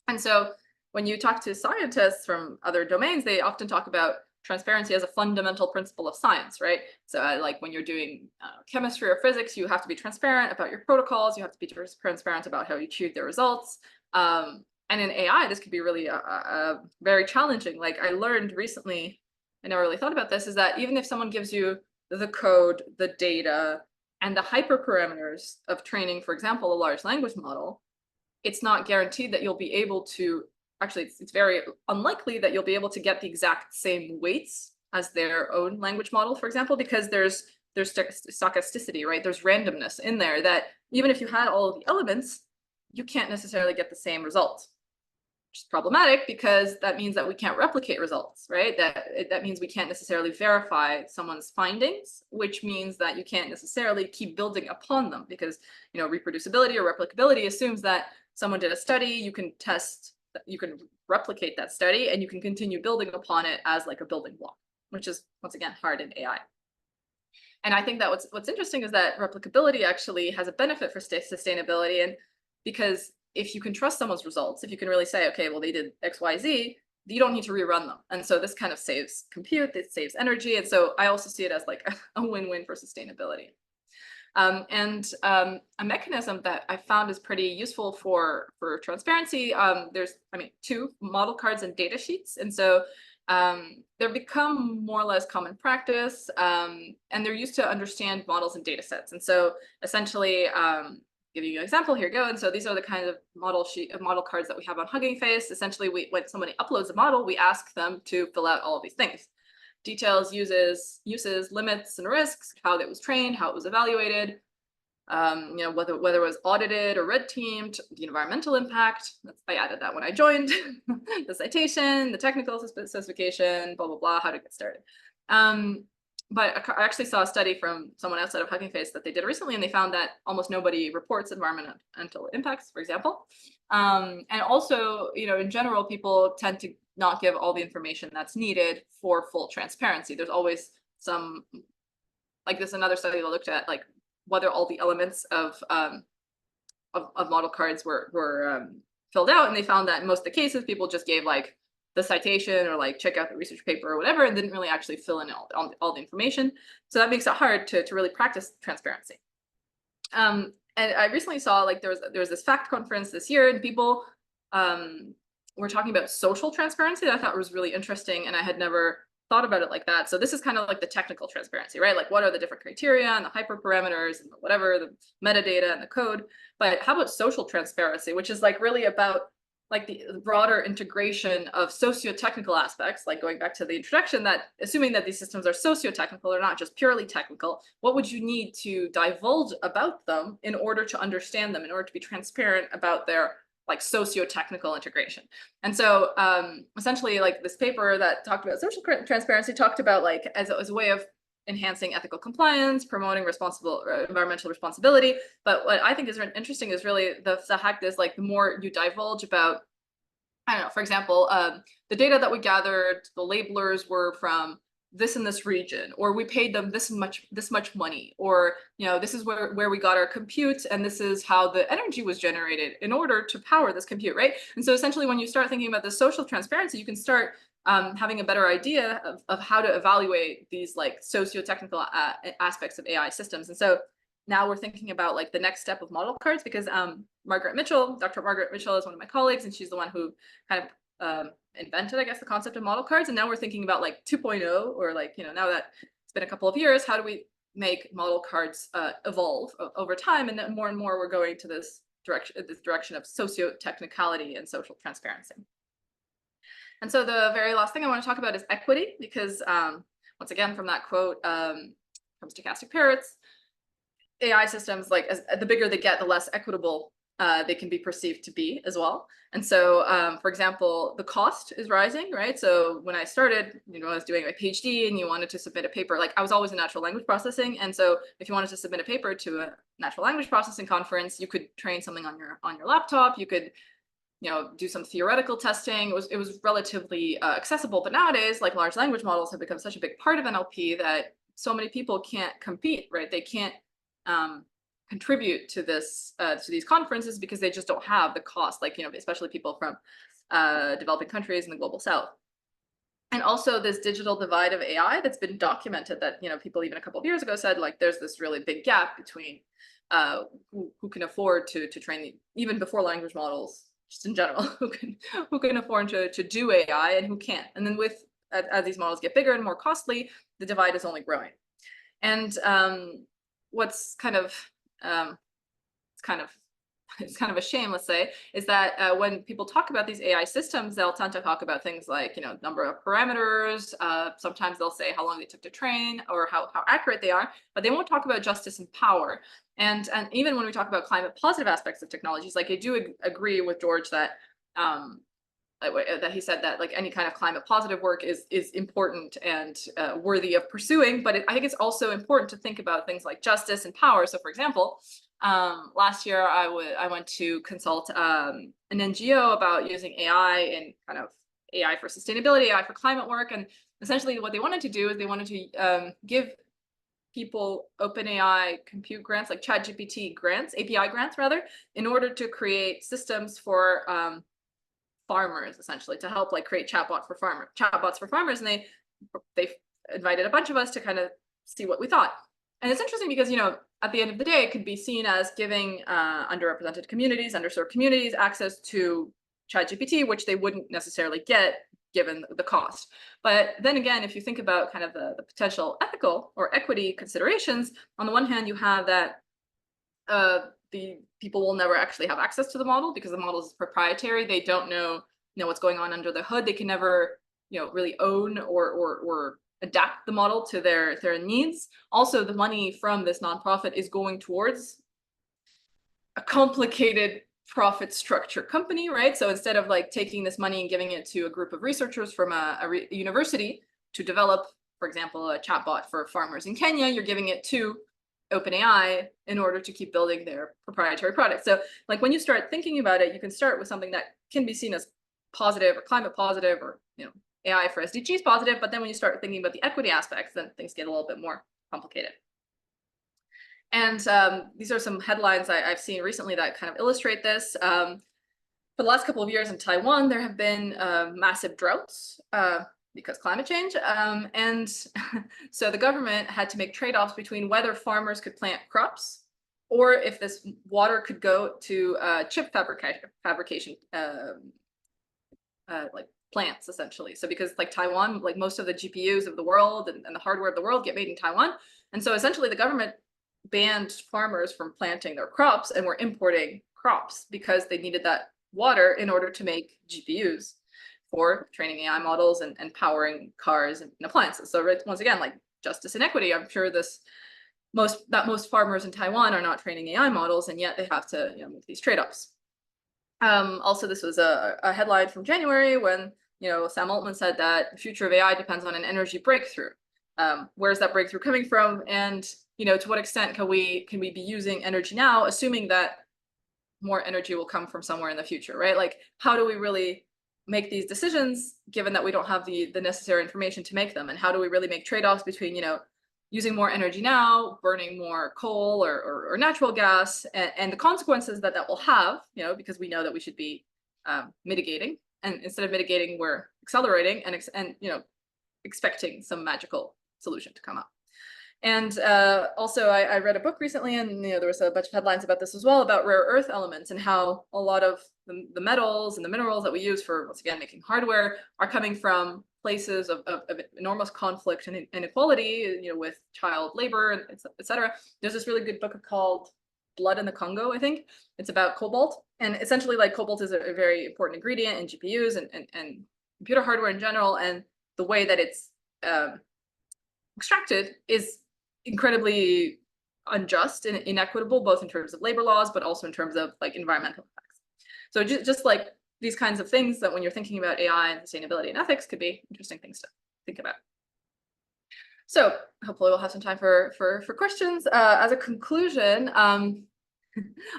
And so when you talk to scientists from other domains, they often talk about transparency as a fundamental principle of science, right? So when you're doing chemistry or physics, you have to be transparent about your protocols. You have to be transparent about how you achieve the results. And in AI, this could be really very challenging. I learned recently, I never really thought about this, is that even if someone gives you the code, the data, and the hyperparameters of training, for example, a large language model, it's not guaranteed that you'll be able to, actually, it's very unlikely that you'll be able to get the exact same weights as their own language model, for example, because there's stochasticity, right? There's randomness in there, that even if you had all of the elements, you can't necessarily get the same result, which is problematic, because that means that we can't replicate results, right? That means we can't necessarily verify someone's findings, which means that you can't necessarily keep building upon them, because reproducibility or replicability assumes that someone did a study, you can replicate that study, and you can continue building upon it as a building block, which is, once again, hard in AI. And I think that what's interesting is that replicability actually has a benefit for sustainability, and because if you can trust someone's results, if you can really say, okay, well, they did X, Y, Z, you don't need to rerun them. And so this kind of saves compute, it saves energy. And so I also see it as a win-win for sustainability. A mechanism that I found is pretty useful for transparency, there's, two model cards and data sheets. And so they've become more or less common practice, and they're used to understand models and data sets. And so essentially, give you an example, here you go. And so these are the kind of model cards that we have on Hugging Face. Essentially, when somebody uploads a model, we ask them to fill out all of these things. Details, uses, limits and risks, how it was trained, how it was evaluated, whether it was audited or red teamed, the environmental impact. I added that when I joined, the citation, the technical specification, blah, blah, blah, how to get started. But I actually saw a study from someone outside of Hugging Face that they did recently, and they found that almost nobody reports environmental impacts, for example. And also, in general, people tend to not give all the information that's needed for full transparency. There's always some, like there's another study that looked at like whether all the elements of model cards were filled out, and they found that in most of the cases, people just gave like the citation or like check out the research paper or whatever, and didn't really actually fill in all the information. So that makes it hard to really practice transparency. And I recently saw like there was this fact conference this year, and people were talking about social transparency that I thought was really interesting, and I had never thought about it like that. So this is kind of like the technical transparency, right? Like what are the different criteria and the hyperparameters and whatever, the metadata and the code. But how about social transparency, which is like really about like the broader integration of socio-technical aspects, like going back to the introduction, that assuming that these systems are socio-technical or not just purely technical, what would you need to divulge about them in order to understand them, in order to be transparent about their like socio-technical integration? And so essentially like this paper that talked about social transparency talked about like as a way of enhancing ethical compliance, promoting responsible environmental responsibility. But what I think is interesting is really the fact is like the more you divulge about, I don't know, for example, the data that we gathered, the labelers were from this in this region, or we paid them this much money, or this is where we got our compute, and this is how the energy was generated in order to power this compute, right? And so essentially when you start thinking about the social transparency, you can start having a better idea of how to evaluate these like socio-technical aspects of AI systems. And so now we're thinking about like the next step of model cards, because Dr. Margaret Mitchell is one of my colleagues, and she's the one who kind of invented, I guess, the concept of model cards. And now we're thinking about like 2.0, or like, now that it's been a couple of years, how do we make model cards evolve over time? And then more and more we're going to this direction of socio-technicality and social transparency. And so the very last thing I want to talk about is equity, because once again, from that quote from Stochastic Parrots, AI systems, like the bigger they get, the less equitable they can be perceived to be as well. And so, for example, the cost is rising, right? So when I started, I was doing my PhD, and you wanted to submit a paper, like I was always in natural language processing. And so if you wanted to submit a paper to a natural language processing conference, you could train something on your laptop. You could do some theoretical testing. It was relatively accessible. But nowadays, like large language models have become such a big part of NLP that so many people can't compete, right? They can't contribute to this to these conferences because they just don't have the cost, like especially people from developing countries in the global south. And also this digital divide of AI that's been documented, that people even a couple of years ago said like there's this really big gap between who can afford to train even before language models, just in general, who can afford to do AI and who can't. And then as these models get bigger and more costly, the divide is only growing. And what's kind of it's kind of a shame, let's say, is that when people talk about these AI systems, they'll tend to talk about things like number of parameters. Sometimes they'll say how long they took to train or how accurate they are, but they won't talk about justice and power. And even when we talk about climate positive aspects of technologies, like I do agree with George that he said that like any kind of climate positive work is important and worthy of pursuing. But I think it's also important to think about things like justice and power. So for example, last year I went to consult an NGO about using AI and kind of AI for sustainability, AI for climate work. And essentially what they wanted to do is they wanted to give people OpenAI compute grants, like ChatGPT grants, API grants rather, in order to create systems for farmers, essentially, to help like create chatbots for farmers. And they invited a bunch of us to kind of see what we thought. And it's interesting because at the end of the day, it could be seen as giving underrepresented communities, underserved communities access to ChatGPT, which they wouldn't necessarily get given the cost. But then again, if you think about kind of the potential ethical or equity considerations, on the one hand, you have that the people will never actually have access to the model because the model is proprietary. They don't know what's going on under the hood. They can never really own or adapt the model to their needs. Also, the money from this nonprofit is going towards a complicated profit structure company, right? So instead of like taking this money and giving it to a group of researchers from a university to develop for example, a chatbot for farmers in Kenya, you're giving it to OpenAI in order to keep building their proprietary product. So like when you start thinking about it, you can start with something that can be seen as positive or climate positive or, you know, AI for SDGs positive, but then when you start thinking about the equity aspects, then things get a little bit more complicated. And these are some headlines I've seen recently that kind of illustrate this. For the last couple of years in Taiwan, there have been massive droughts because climate change. And so the government had to make trade-offs between whether farmers could plant crops or if this water could go to chip fabrication like plants, essentially. So because like Taiwan, like most of the GPUs of the world and the hardware of the world get made in Taiwan. And so essentially the government banned farmers from planting their crops and were importing crops because they needed that water in order to make GPUs for training AI models and powering cars and appliances. So once again, like justice and equity, I'm sure most farmers in Taiwan are not training AI models, and yet they have to, you know, make these trade-offs. Also, this was a headline from January when, you know, Sam Altman said that the future of AI depends on an energy breakthrough. Where's that breakthrough coming from? And, you know, to what extent can we be using energy now, assuming that more energy will come from somewhere in the future, right? Like, how do we really make these decisions given that we don't have the necessary information to make them? And how do we really make trade-offs between, you know, using more energy now, burning more coal or natural gas, and the consequences that will have, you know, because we know that we should be mitigating, and instead of mitigating, we're accelerating and you know, expecting some magical solution to come up. And also, I read a book recently, and you know, there was a bunch of headlines about this as well, about rare earth elements and how a lot of the metals and the minerals that we use for, once again, making hardware are coming from places of enormous conflict and inequality, you know, with child labor and et cetera. There's this really good book called Blood in the Congo, I think. It's about cobalt, and essentially, like, cobalt is a very important ingredient in GPUs and computer hardware in general, and the way that it's extracted is incredibly unjust and inequitable, both in terms of labor laws, but also in terms of like environmental effects. So just like these kinds of things that when you're thinking about AI and sustainability and ethics could be interesting things to think about. So hopefully we'll have some time for questions. As a conclusion, I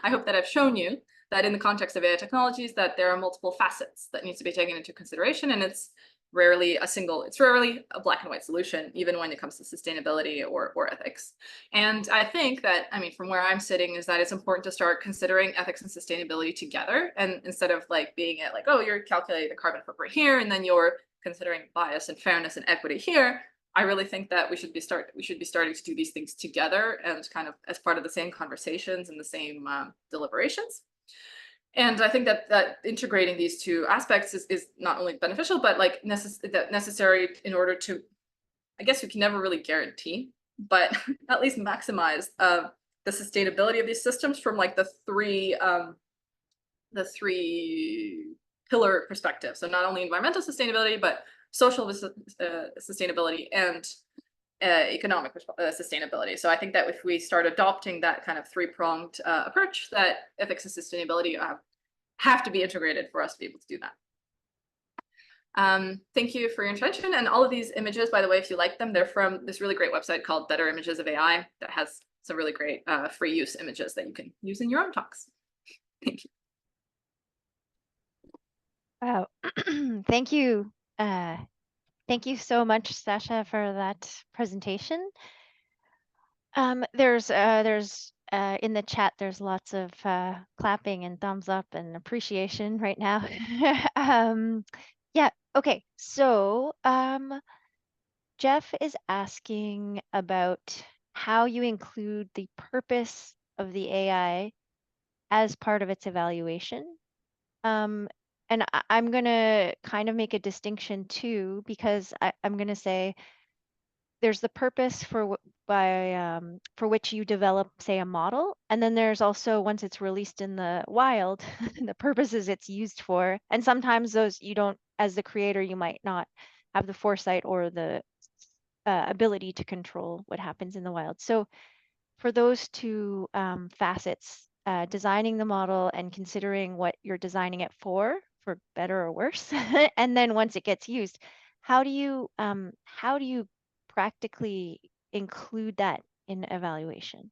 hope that I've shown you that in the context of AI technologies, that there are multiple facets that needs to be taken into consideration, and it's rarely a black and white solution, even when it comes to sustainability or ethics. And I think that, I mean, from where I'm sitting, is that it's important to start considering ethics and sustainability together, and instead of like being at like, oh, you're calculating the carbon footprint here, and then you're considering bias and fairness and equity here. I really think that we should be starting to do these things together and kind of as part of the same conversations and the same deliberations. And I think that integrating these two aspects is not only beneficial, but like necessary in order to, I guess we can never really guarantee, but at least maximize the sustainability of these systems from like the three pillar perspective. So not only environmental sustainability, but social sustainability and economic sustainability. So I think that if we start adopting that kind of three-pronged approach, that ethics and sustainability have to be integrated for us to be able to do that. Thank you for your attention. And all of these images, by the way, if you like them, they're from this really great website called Better Images of AI that has some really great free use images that you can use in your own talks. Thank you. Wow. Thank you. Thank you so much, Sasha, for that presentation. There's in the chat, there's lots of clapping and thumbs up and appreciation right now. Yeah, okay. So Jeff is asking about how you include the purpose of the AI as part of its evaluation. And I'm going to kind of make a distinction too, because I'm going to say there's the purpose for which you develop, say, a model. And then there's also, once it's released in the wild, the purposes it's used for. And sometimes those you don't, as the creator, you might not have the foresight or the ability to control what happens in the wild. So for those two facets, designing the model and considering what you're designing it for better or worse, and then once it gets used, how do you practically include that in evaluation?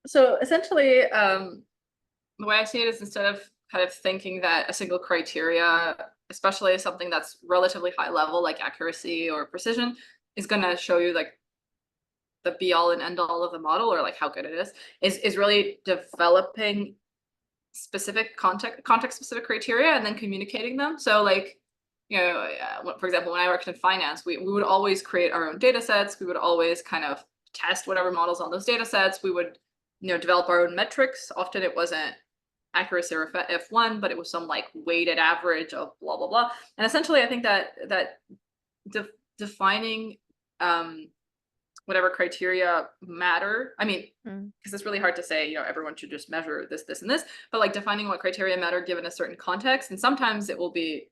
So essentially, the way I see it is instead of kind of thinking that a single criteria, especially something that's relatively high level, like accuracy or precision, is going to show you like the be all and end all of the model or like how good it is really developing specific context specific criteria and then communicating them. So like, for example, when I worked in finance, we would always create our own data sets. We would always kind of test whatever models on those data sets. We would, develop our own metrics. Often it wasn't accuracy or F1, but it was some like weighted average of blah, blah, blah. And essentially, I think that defining whatever criteria matter. I mean, because it's really hard to say, everyone should just measure this, this, and this, but like defining what criteria matter given a certain context. And sometimes it will be,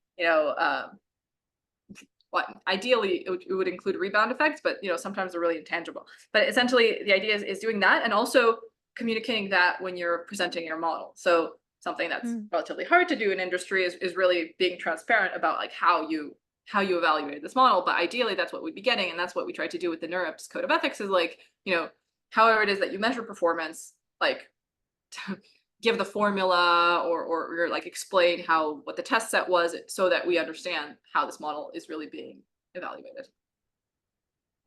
ideally it would include rebound effects, but sometimes they're really intangible. But essentially the idea is doing that and also communicating that when you're presenting your model. So something that's relatively hard to do in industry is really being transparent about like how you evaluated this model. But ideally that's what we'd be getting, and that's what we tried to do with the NeurIPS Code of Ethics is like, however it is that you measure performance, like give the formula or like explain what the test set was so that we understand how this model is really being evaluated.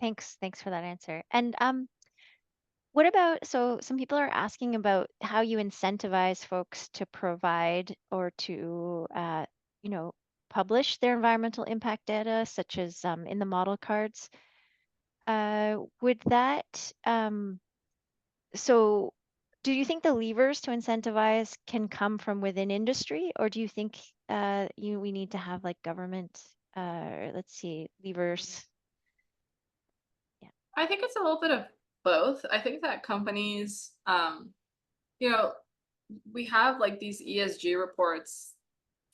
Thanks for that answer. And what about, so some people are asking about how you incentivize folks to provide or to, publish their environmental impact data, such as in the model cards. Would that, so do you think the levers to incentivize can come from within industry, or do you think we need to have like government, levers? Yeah. I think it's a little bit of both. I think that companies, we have like these ESG reports,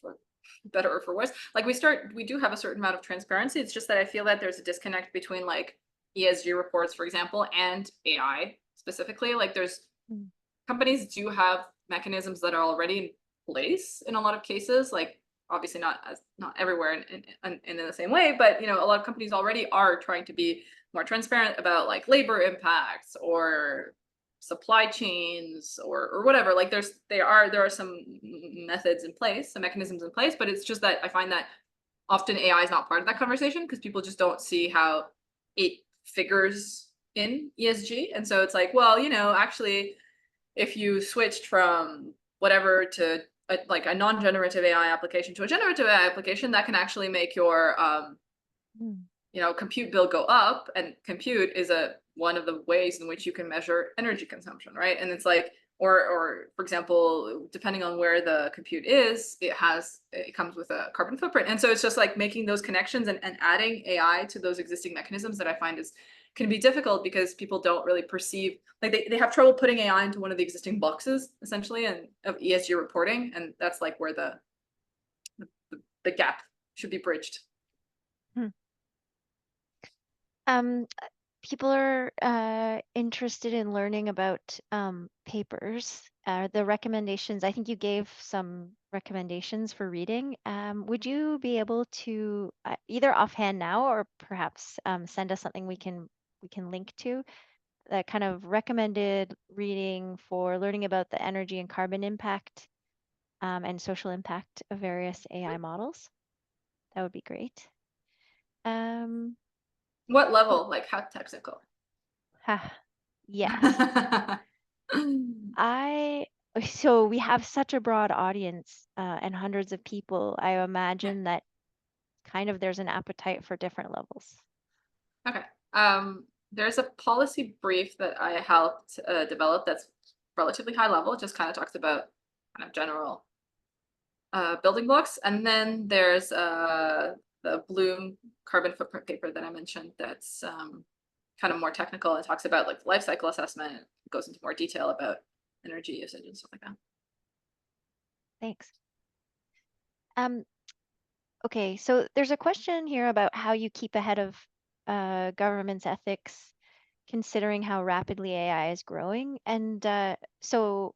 for better or for worse. Like we do have a certain amount of transparency. It's just that I feel that there's a disconnect between like ESG reports, for example, and AI specifically. Like companies do have mechanisms that are already in place in a lot of cases, like obviously not everywhere in the same way, but a lot of companies already are trying to be more transparent about like labor impacts or supply chains or whatever. Like there are some methods in place, some mechanisms in place, but it's just that I find that often AI is not part of that conversation because people just don't see how it figures in ESG. And so it's like, well, actually, if you switched from whatever to a non-generative AI application to a generative AI application, that can actually make your compute bill go up, and compute is one of the ways in which you can measure energy consumption, right? And it's like, or for example, depending on where the compute is, it comes with a carbon footprint. And so it's just like making those connections and adding AI to those existing mechanisms that I find can be difficult because people don't really perceive, like they have trouble putting AI into one of the existing boxes essentially and of ESG reporting. And that's like where the gap should be bridged. People are interested in learning about papers. The recommendations, I think you gave some recommendations for reading. Would you be able to either offhand now or perhaps send us something we can link to, that kind of recommended reading for learning about the energy and carbon impact and social impact of various AI models? That would be great. What level? Like how technical? Yes. So we have such a broad audience and hundreds of people. I imagine that kind of there's an appetite for different levels. Okay. There's a policy brief that I helped develop that's relatively high level. It just kind of talks about kind of general building blocks. And then there's the Bloom carbon footprint paper that I mentioned that's kind of more technical and talks about like life cycle assessment. It goes into more detail about energy usage and stuff like that. Thanks. Okay, so there's a question here about how you keep ahead of government's ethics, considering how rapidly AI is growing. And so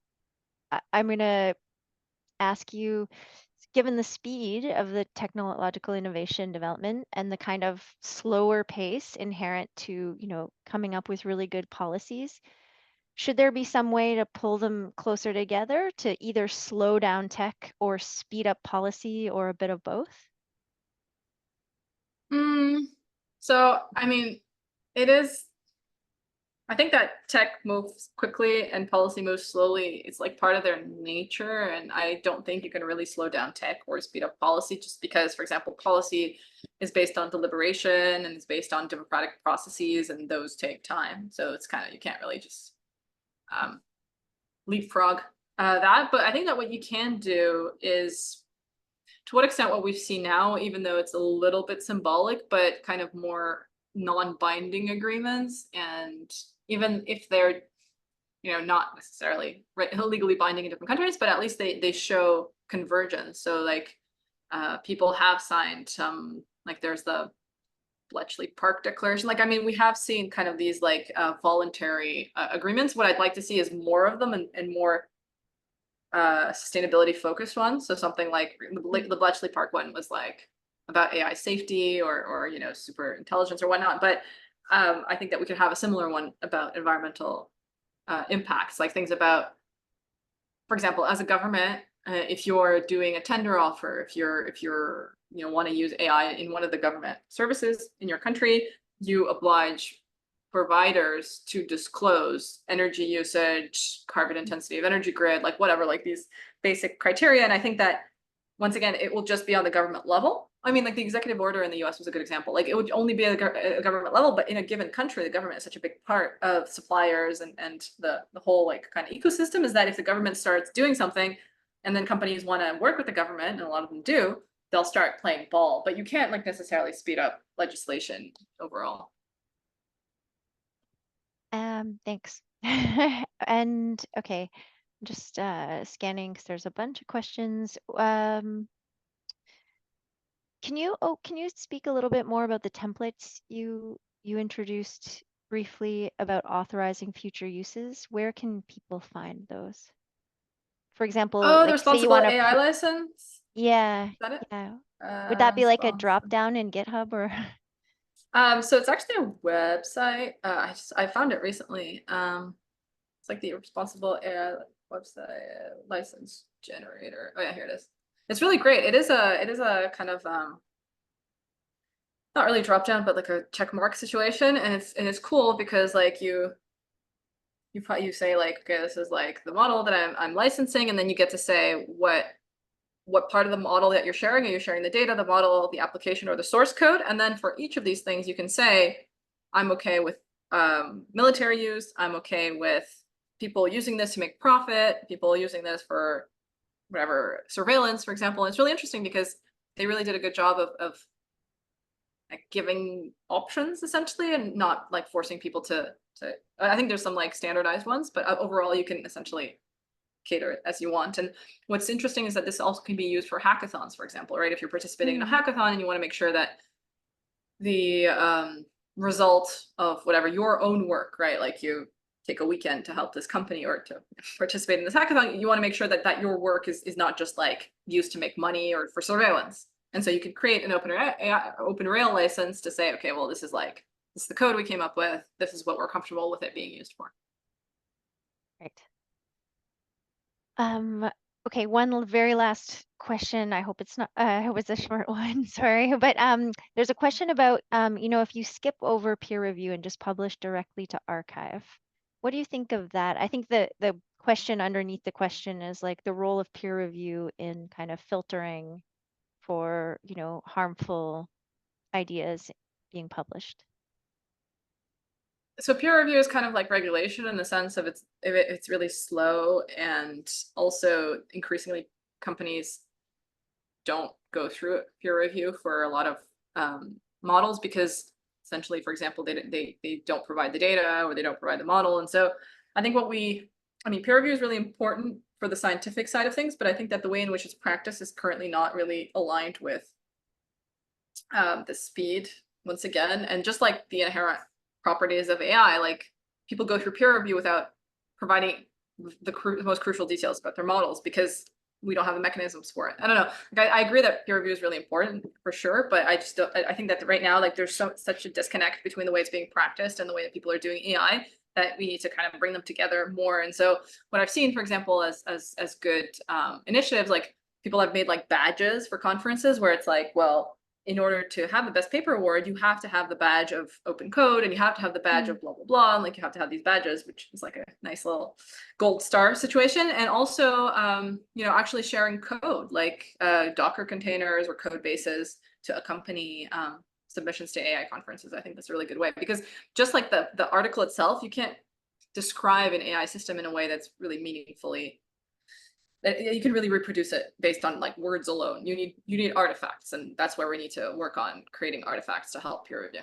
I'm going to ask you, given the speed of the technological innovation development and the kind of slower pace inherent to, coming up with really good policies, should there be some way to pull them closer together to either slow down tech or speed up policy or a bit of both? So, I mean, I think that tech moves quickly and policy moves slowly. It's like part of their nature. And I don't think you can really slow down tech or speed up policy just because, for example, policy is based on deliberation and it's based on democratic processes and those take time. So it's kind of, you can't really just leapfrog that. But I think that what you can do is, to what extent what we've seen now, even though it's a little bit symbolic, but kind of more non-binding agreements, and even if they're not necessarily legally binding in different countries, but at least they show convergence. So like people have signed some, like there's the Bletchley Park Declaration. Like, I mean, we have seen kind of these like voluntary agreements. What I'd like to see is more of them and more sustainability focused ones. So something like the Bletchley Park one was like about AI safety or super intelligence or whatnot. But I think that we could have a similar one about environmental impacts, like things about, for example, as a government, if you're doing a tender offer, if you're want to use AI in one of the government services in your country, you oblige providers to disclose energy usage, carbon intensity of energy grid, like whatever, like these basic criteria. And I think that once again, it will just be on the government level. I mean, like the executive order in the US was a good example. Like it would only be at a government level, but in a given country, the government is such a big part of suppliers and the whole like kind of ecosystem, is that if the government starts doing something and then companies want to work with the government, and a lot of them do, they'll start playing ball. But you can't like necessarily speed up legislation overall. Thanks. And okay, just scanning because there's a bunch of questions. Can you speak a little bit more about the templates you introduced briefly about authorizing future uses? Where can people find those? For example, Oh, the like say you responsible want to AI license? yeah, Is that it? yeah. Would that be like a drop Responsible. down in GitHub or? So it's actually a website. I found it recently. It's like the responsible AI website license generator. Oh yeah, here it is. It's really great. It is a kind of not really drop down, but like a check mark situation, and it's cool because like you say like, okay, this is like the model that I'm licensing, and then you get to say what part of the model that you're sharing. Are you sharing the data, the model, the application, or the source code? And then for each of these things, you can say, I'm okay with military use. I'm okay with people using this to make profit, people using this for whatever, surveillance, for example. And it's really interesting because they really did a good job of like giving options essentially, and not like forcing people to I think there's some like standardized ones, but overall you can essentially cater it as you want. And what's interesting is that this also can be used for hackathons, for example, right? If you're participating in a hackathon and you want to make sure that the result of whatever your own work, right? Like you take a weekend to help this company or to participate in this hackathon, you want to make sure that your work is not just like used to make money or for surveillance. And so you can create an open rail license to say, okay, well, this is the code we came up with. This is what we're comfortable with it being used for. Right. Okay, one very last question. I hope it's not I hope it's a short one, sorry. But there's a question about if you skip over peer review and just publish directly to archive, what do you think of that? I think the question underneath the question is like the role of peer review in kind of filtering for, harmful ideas being published. So peer review is kind of like regulation in the sense of it's really slow, and also increasingly companies don't go through peer review for a lot of models because essentially, for example, they don't provide the data or they don't provide the model. And so I think peer review is really important for the scientific side of things, but I think that the way in which it's practiced is currently not really aligned with the speed, once again, and just like the inherent properties of AI, like people go through peer review without providing the most crucial details about their models, because we don't have the mechanisms for it. I don't know. Like, I agree that peer review is really important for sure, but I just don't, I think that right now, like there's such a disconnect between the way it's being practiced and the way that people are doing AI that we need to kind of bring them together more. And so what I've seen, for example, as good initiatives, like people have made like badges for conferences where it's like, well, in order to have the best paper award, you have to have the badge of open code and you have to have the badge of blah, blah, blah. And like you have to have these badges, which is like a nice little gold star situation. And also, you know, actually sharing code like Docker containers or code bases to accompany submissions to AI conferences. I think that's a really good way, because just like the article itself, you can't describe an AI system in a way that's really meaningfully, that you can really reproduce it based on like words alone. You need artifacts, and that's where we need to work on creating artifacts to help peer review.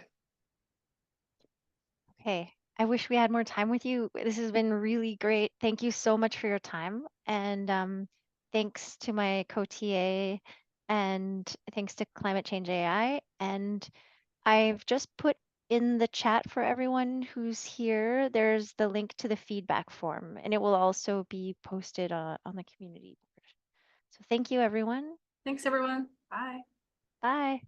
Okay. I wish we had more time with you. This has been really great. Thank you so much for your time. And thanks to my co-TA, and thanks to Climate Change AI. And I've just put in the chat for everyone who's here, there's the link to the feedback form, and it will also be posted on the community board. So thank you, everyone. Thanks, everyone. Bye. Bye.